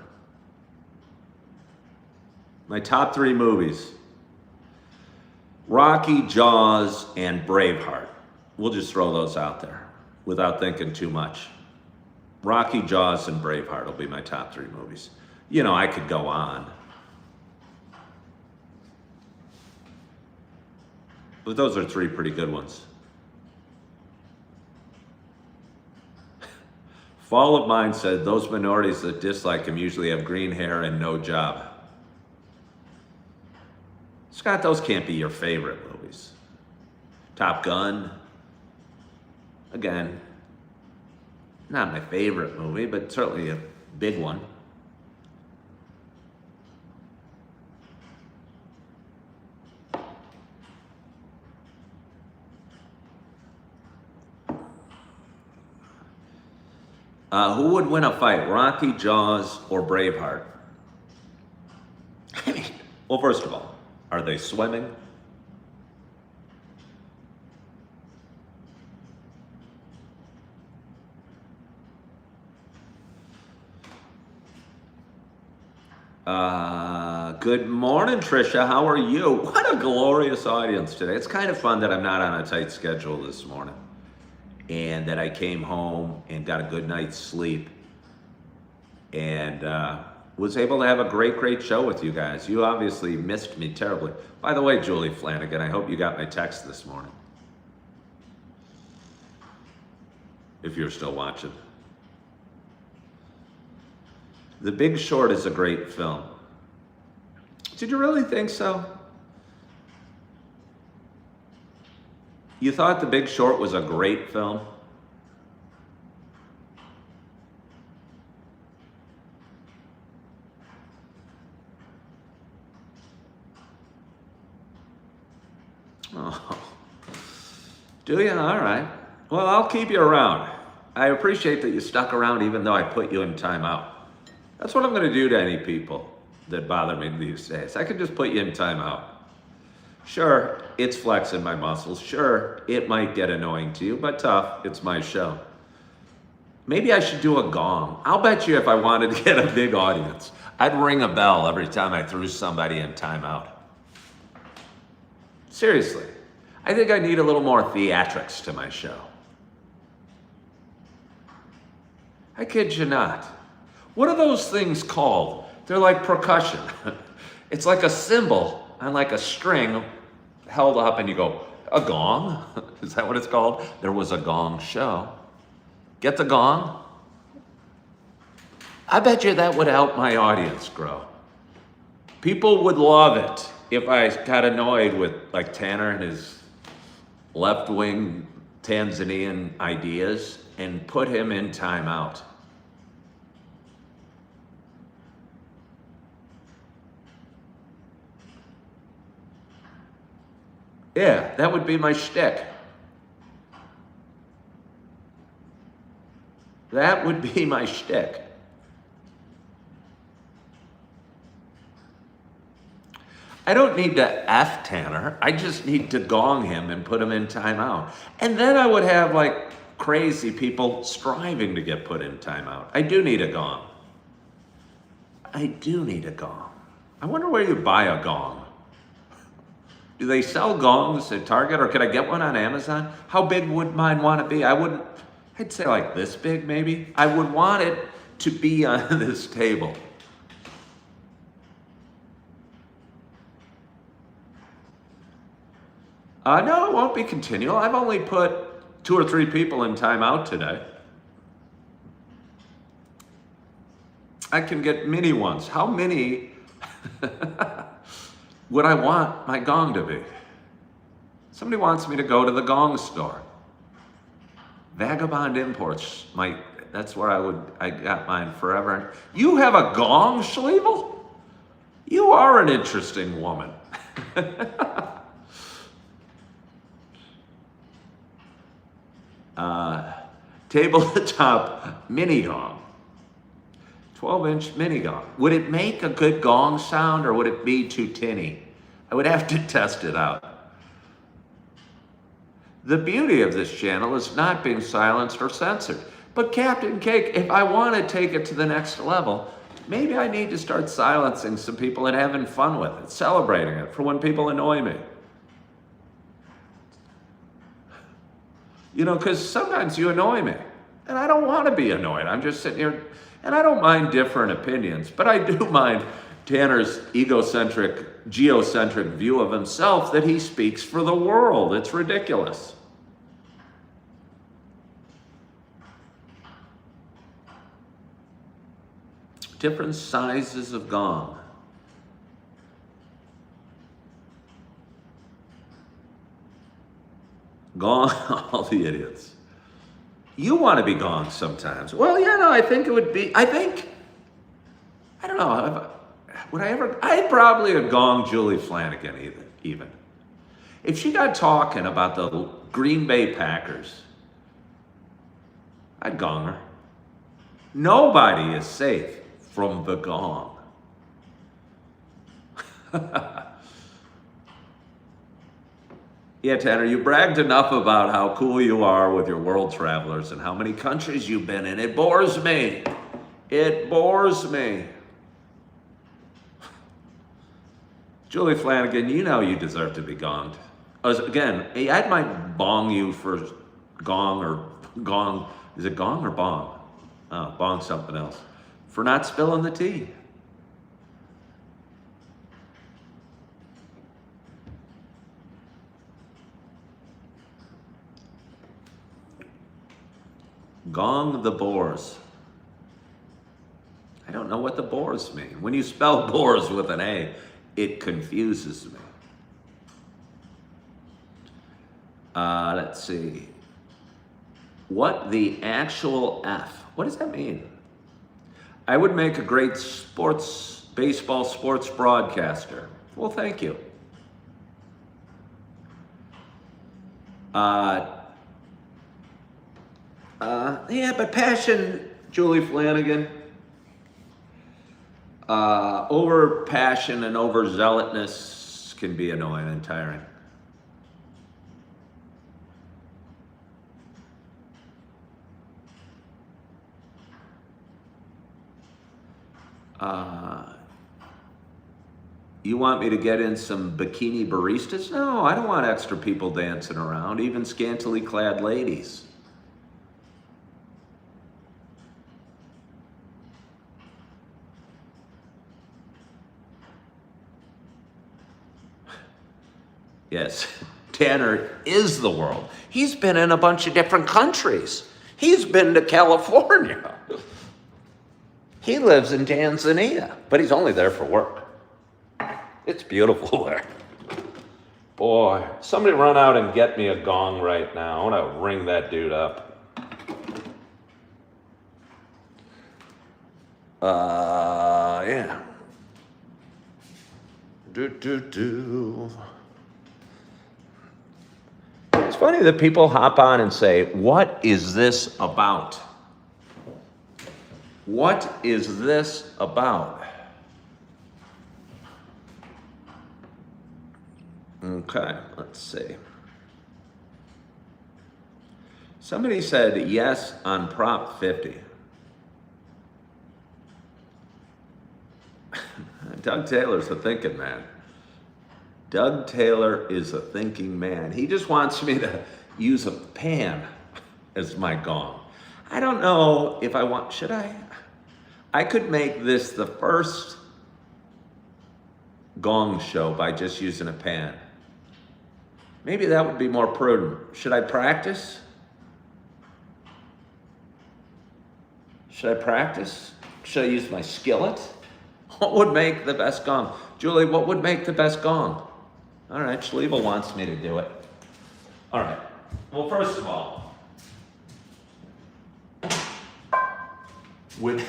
My top 3 movies: Rocky, Jaws, and Braveheart. We'll just throw those out there without thinking too much. Rocky, Jaws, and Braveheart will be my top 3 movies. You know, I could go on. But those are 3 pretty good ones. Fall of Mine said, those minorities that dislike him usually have green hair and no job. Scott, those can't be your favorite movies. Top Gun, again, not my favorite movie, but certainly a big one. Who would win a fight, Rocky, Jaws, or Braveheart? I mean, well, first of all, are they swimming? Good morning, Trisha. How are you? What a glorious audience today. It's kind of fun that I'm not on a tight schedule this morning. and that I came home and got a good night's sleep and was able to have a great show with you guys. You obviously missed me terribly. By the way, Julie Flanagan, I hope you got my text this morning. If you're still watching. The Big Short is a great film. Did you really think so? You thought The Big Short was a great film? Oh, do you? All right. Well, I'll keep you around. I appreciate that you stuck around even though I put you in timeout. That's what I'm going to do to any people that bother me these days. I can just put you in timeout. Sure, it's flexing my muscles. Sure, it might get annoying to you, but tough, it's my show. Maybe I should do a gong. I'll bet you if I wanted to get a big audience, I'd ring a bell every time I threw somebody in timeout. Seriously, I think I need a little more theatrics to my show. I kid you not. What are those things called? They're like percussion. It's like a cymbal on like a string held up and you go, a gong? Is that what it's called? There was a gong show. Get the gong? I bet you that would help my audience grow. People would love it if I got annoyed with like Tanner and his left-wing Tanzanian ideas and put him in timeout. Yeah, that would be my shtick. That would be my shtick. I don't need to F Tanner. I just need to gong him and put him in timeout. And then I would have like crazy people striving to get put in timeout. I do need a gong. I do need a gong. I wonder where you buy a gong. Do they sell gongs at Target or could I get one on Amazon? How big would mine want to be? I'd say like this big maybe. I would want it to be on this table. No, it won't be continual. I've only put 2 or 3 people in timeout today. I can get mini ones. How many would I want my gong to be? Somebody wants me to go to the gong store. Vagabond Imports, that's where I got mine forever. You have a gong, Schliebel? You are an interesting woman. Tabletop mini gong. 12-inch mini gong. Would it make a good gong sound or would it be too tinny? I would have to test it out. The beauty of this channel is not being silenced or censored. But Captain Cake, if I want to take it to the next level, maybe I need to start silencing some people and having fun with it, celebrating it for when people annoy me. You know, because sometimes you annoy me, and I don't want to be annoyed. I'm just sitting here, and I don't mind different opinions, but I do mind Tanner's egocentric, geocentric view of himself that he speaks for the world. It's ridiculous. Different sizes of gong. Gong, all the idiots. You want to be gonged sometimes. Well, yeah, no, I think it would be, I don't know, I'd probably have gonged Julie Flanagan even. If she got talking about the Green Bay Packers, I'd gong her. Nobody is safe from the gong. Yeah, Tanner, you bragged enough about how cool you are with your world travelers and how many countries you've been in. It bores me. It bores me. Julie Flanagan, you know you deserve to be gonged. Again, I might bong you for gong or Gong, is it gong or bong? Oh, bong something else. For not spilling the tea. Gong the Boers. I don't know what the Boers mean. When you spell Boers with an A, it confuses me. Let's see. What the actual F? What does that mean? I would make a great baseball sports broadcaster. Well, thank you. Yeah, but passion, Julie Flanagan. Over passion and over zealotness can be annoying and tiring. You want me to get in some bikini baristas? No, I don't want extra people dancing around, even scantily clad ladies. Yes, Tanner is the world. He's been in a bunch of different countries. He's been to California. He lives in Tanzania, but he's only there for work. It's beautiful there. Boy, somebody run out and get me a gong right now. I want to ring that dude up. Yeah. It's funny that people hop on and say, what is this about? What is this about? Okay, let's see. Somebody said yes on Prop 50. Doug Taylor's a thinking man. Doug Taylor is a thinking man. He just wants me to use a pan as my gong. I don't know if I want, should I? I could make this the first gong show by just using a pan. Maybe that would be more prudent. Should I practice? Should I practice? Should I use my skillet? What would make the best gong? Julie, what would make the best gong? All right, Schliebel wants me to do it. All right. Well, first of all, with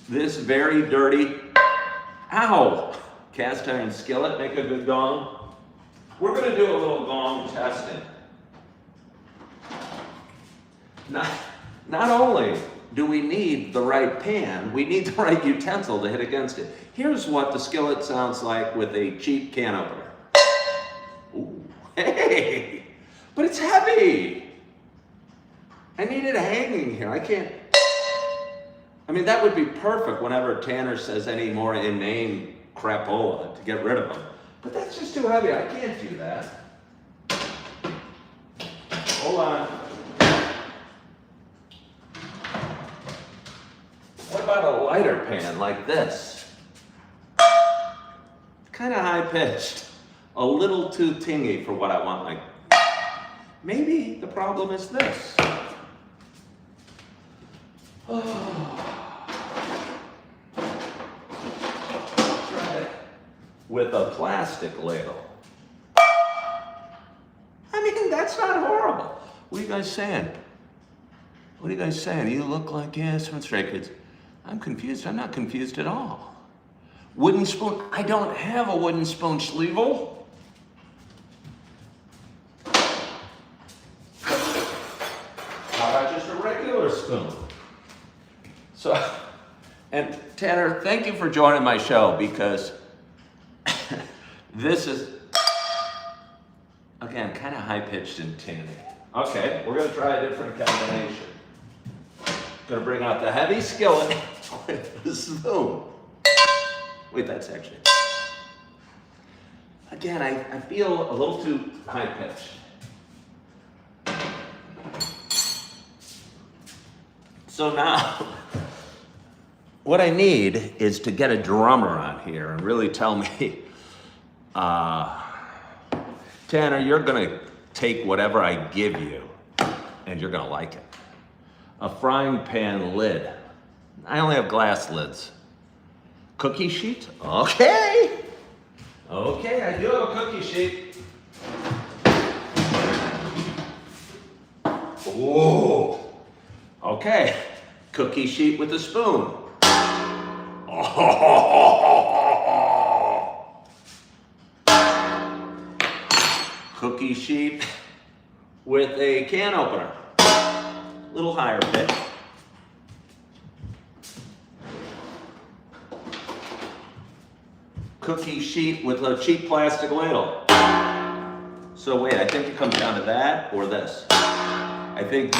this very dirty, cast iron skillet make a good gong? We're going to do a little gong testing. Not only do we need the right pan, we need the right utensil to hit against it. Here's what the skillet sounds like with a cheap can opener. Ooh, hey, but it's heavy. I need it hanging here. I can't. I mean, that would be perfect whenever Tanner says any more inane crapola to get rid of them. But that's just too heavy. I can't do that. Hold on. What about a lighter pan like this? Kind of high-pitched. A little too tingy for what I want. Like, maybe the problem is this. Try it with a plastic ladle. I mean, that's not horrible. What are you guys saying? What are you guys saying? You look like, yeah, some Stray Kids. I'm confused. I'm not confused at all. Wooden spoon. I don't have a wooden spoon, Schliebel. How about just a regular spoon? So, and Tanner, thank you for joining my show because this is, again, kind of high-pitched and tinny. Okay, we're going to try a different combination. Going to bring out the heavy skillet with the spoon. Wait, that's actually... Again, I feel a little too high-pitched. So now, what I need is to get a drummer on here and really tell me, Tanner, you're gonna take whatever I give you and you're gonna like it. A frying pan lid. I only have glass lids. Cookie sheet? Okay. Okay, I do have a cookie sheet. Whoa. Okay, cookie sheet with a spoon. Oh. Cookie sheet with a can opener. Little higher pitch. Cookie sheet with a cheap plastic ladle. So wait, I think it comes down to that or this. I think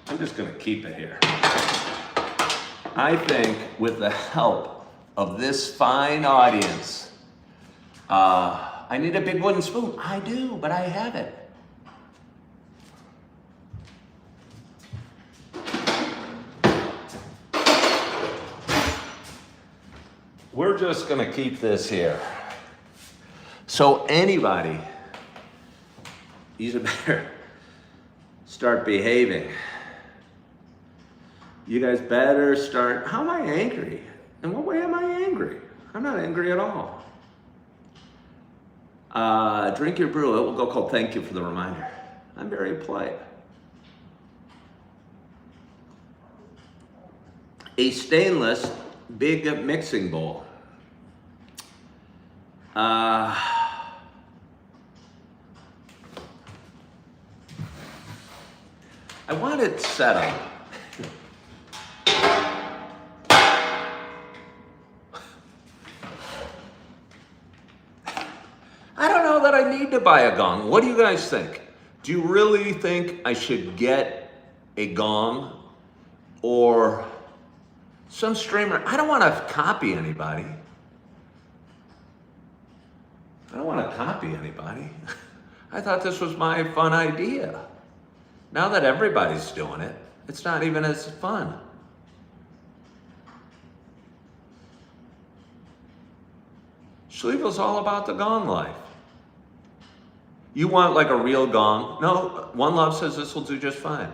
I'm just gonna keep it here. I think with the help of this fine audience, I need a big wooden spoon. I do, but I have it. We're just gonna keep this here. So anybody, you better start behaving. You guys better start, how am I angry? In what way am I angry? I'm not angry at all. Drink your brew, it will go cold. Thank you for the reminder. I'm very polite. A stainless big mixing bowl. I want it set up. I don't know that I need to buy a gong. What do you guys think? Do you really think I should get a gong or some streamer? I don't want to copy anybody. I don't want to copy anybody. I thought this was my fun idea. Now that everybody's doing it, it's not even as fun. Schlegel's all about the gong life. You want like a real gong? No, One Love says this will do just fine.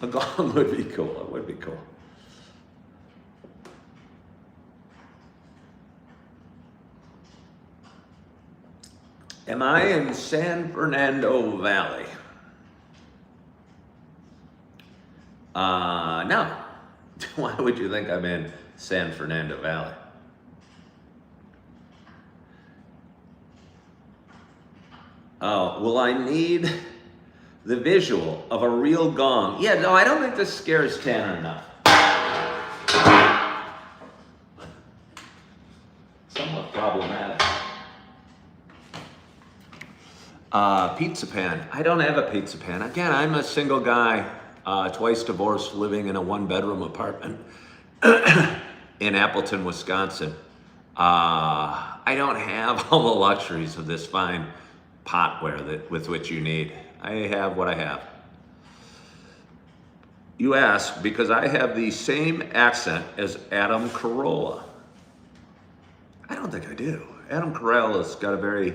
A gong would be cool, it would be cool. Am I in San Fernando Valley? No. Why would you think I'm in San Fernando Valley? Oh, will I need the visual of a real gong? Yeah, no, I don't think this scares Tanner enough. Somewhat problematic. Pizza pan. I don't have a pizza pan. Again, I'm a single guy, twice divorced, living in a one-bedroom apartment in Appleton, Wisconsin. I don't have all the luxuries of this fine potware with which you need. I have what I have. You ask because I have the same accent as Adam Carolla. I don't think I do. Adam Carolla's got a very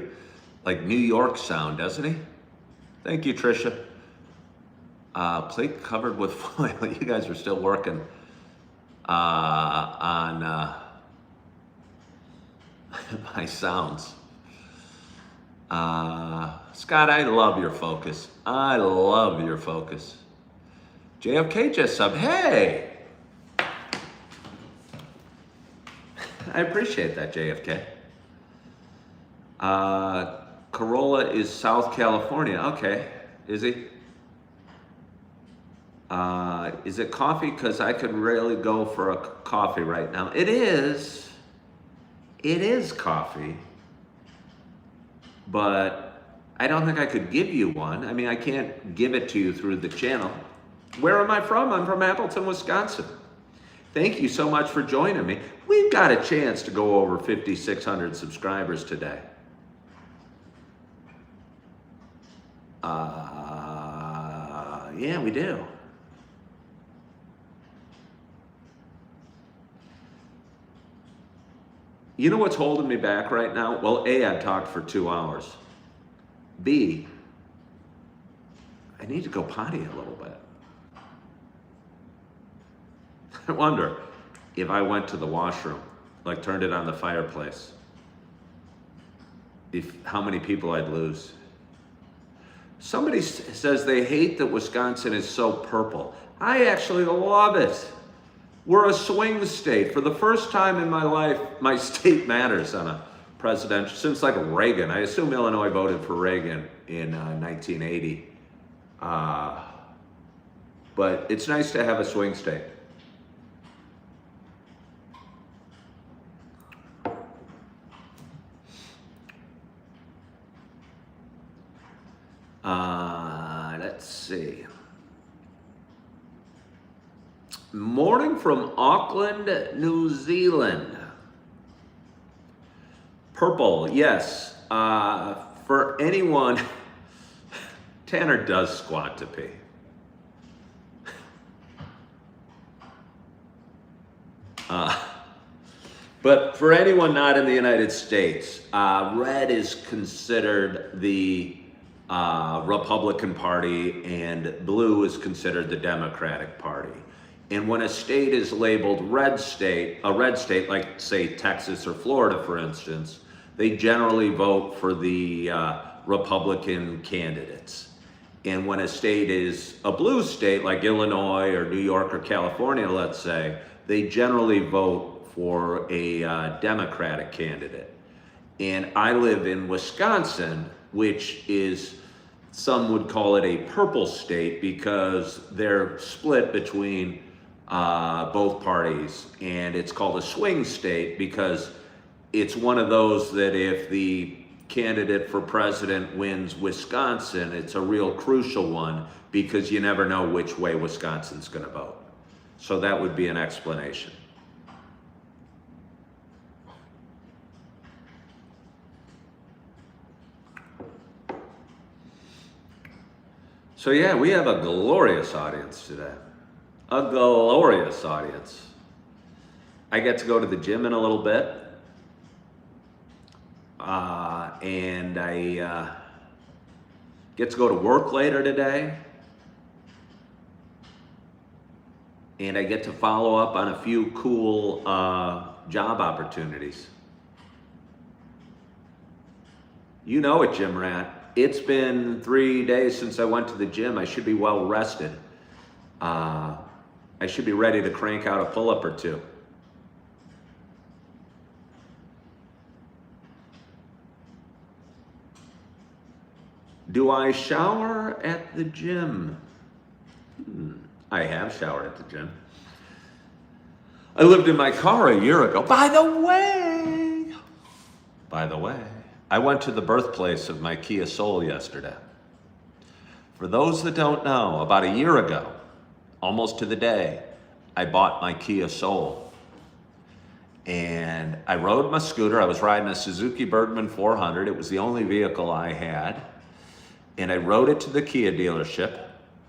like New York sound, doesn't he? Thank you, Trisha. Plate covered with foil. You guys are still working on my sounds. Scott, I love your focus. I love your focus. JFK just subbed. Hey! I appreciate that, JFK. Corolla is South California. Okay, is he? Is it coffee? Because I could really go for a coffee right now. It is. It is coffee. But I don't think I could give you one. I mean, I can't give it to you through the channel. Where am I from? I'm from Appleton, Wisconsin. Thank you so much for joining me. We've got a chance to go over 5,600 subscribers today. Yeah, we do. You know what's holding me back right now? Well, A, I've talked for 2 hours. B, I need to go potty a little bit. I wonder if I went to the washroom, like turned it on the fireplace, how many people I'd lose. Somebody says they hate that Wisconsin is so purple. I actually love it. We're a swing state. For the first time in my life, my state matters on a presidential, since like Reagan. I assume Illinois voted for Reagan in 1980. But it's nice to have a swing state. Let's see. Morning from Auckland, New Zealand. Purple, yes. For anyone, Tanner does squat to pee. But for anyone not in the United States, red is considered the Republican Party and blue is considered the Democratic Party. And when a state is labeled red state, a red state like say Texas or Florida for instance, they generally vote for the Republican candidates. And when a state is a blue state like Illinois or New York or California, let's say, they generally vote for a Democratic candidate. And I live in Wisconsin, which is, some would call it a purple state because they're split between both parties. And it's called a swing state because it's one of those that if the candidate for president wins Wisconsin, it's a real crucial one because you never know which way Wisconsin's going to vote. So that would be an explanation. So yeah, we have a glorious audience today. A glorious audience. I get to go to the gym in a little bit. And I get to go to work later today. And I get to follow up on a few cool job opportunities. You know it, Gym Rat. It's been 3 days since I went to the gym. I should be well rested. I should be ready to crank out a pull-up or two. Do I shower at the gym? I have showered at the gym. I lived in my car a year ago. By the way, I went to the birthplace of my Kia Soul yesterday. For those that don't know, about a year ago, almost to the day, I bought my Kia Soul. And I rode my scooter. I was riding a Suzuki Bergman 400. It was the only vehicle I had. And I rode it to the Kia dealership.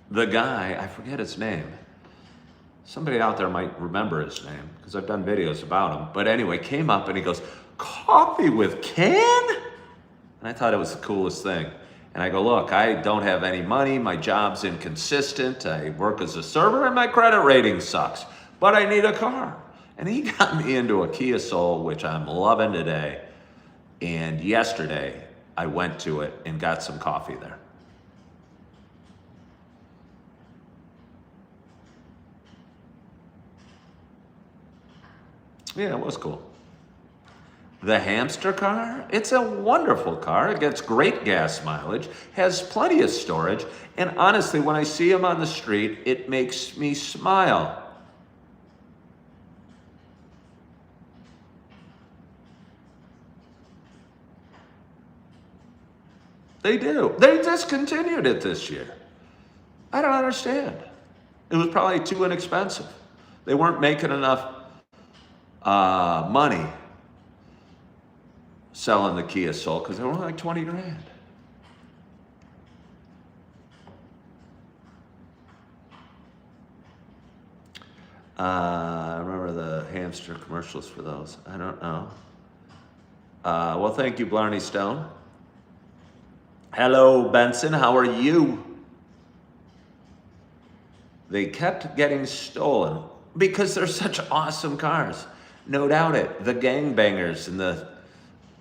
The guy, I forget his name. Somebody out there might remember his name because I've done videos about him. But anyway, came up and he goes, "Coffee with Ken?" And I thought it was the coolest thing. And I go, "Look, I don't have any money. My job's inconsistent. I work as a server and my credit rating sucks. But I need a car." And he got me into a Kia Soul, which I'm loving today. And yesterday, I went to it and got some coffee there. Yeah, it was cool. The hamster car, it's a wonderful car. It gets great gas mileage, has plenty of storage, and honestly, when I see them on the street, it makes me smile. They do. They discontinued it this year. I don't understand. It was probably too inexpensive. They weren't making enough money selling the Kia Soul because they were only like 20 grand. I remember the hamster commercials for those. I don't know. Well, thank you, Blarney Stone. Hello, Benson. How are you? They kept getting stolen because they're such awesome cars. No doubt it. The gangbangers and the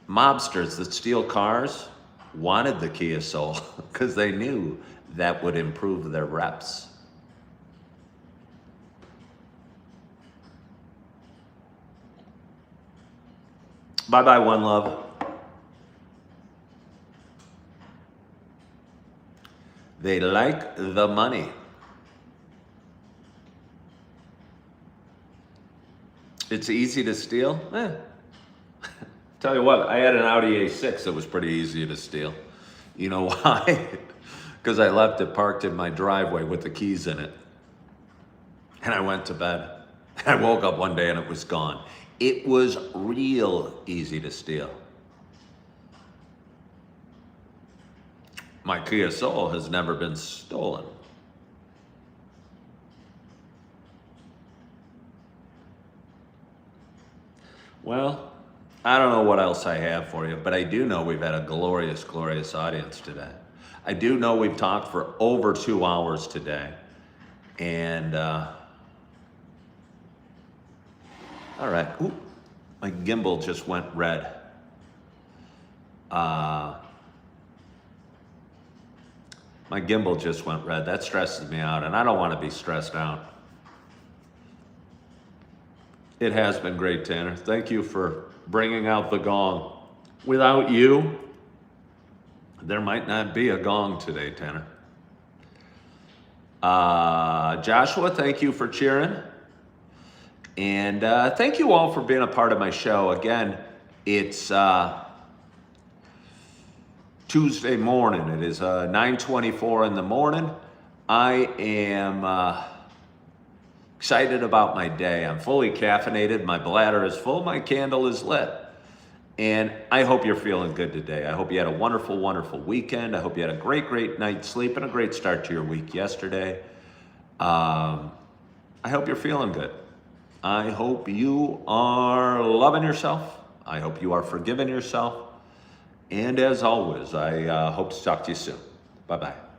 mobsters that steal cars wanted the Kia Soul because they knew that would improve their reps. Bye-bye, One Love. They like the money. It's easy to steal? Tell you what, I had an Audi A6 that was pretty easy to steal. You know why? Because I left it parked in my driveway with the keys in it. And I went to bed. I woke up one day and it was gone. It was real easy to steal. My Kia Soul has never been stolen. Well, I don't know what else I have for you, but I do know we've had a glorious, glorious audience today. I do know we've talked for over 2 hours today. And, all right. Ooh, my gimbal just went red. My gimbal just went red. That stresses me out, and I don't want to be stressed out. It has been great, Tanner. Thank you for bringing out the gong. Without you, there might not be a gong today, Tanner. Joshua, thank you for cheering. And thank you all for being a part of my show. Again, it's Tuesday morning. It is 9:24 in the morning. I am excited about my day. I'm fully caffeinated. My bladder is full. My candle is lit. And I hope you're feeling good today. I hope you had a wonderful, wonderful weekend. I hope you had a great, great night's sleep and a great start to your week yesterday. I hope you're feeling good. I hope you are loving yourself. I hope you are forgiving yourself. And as always, I hope to talk to you soon. Bye-bye.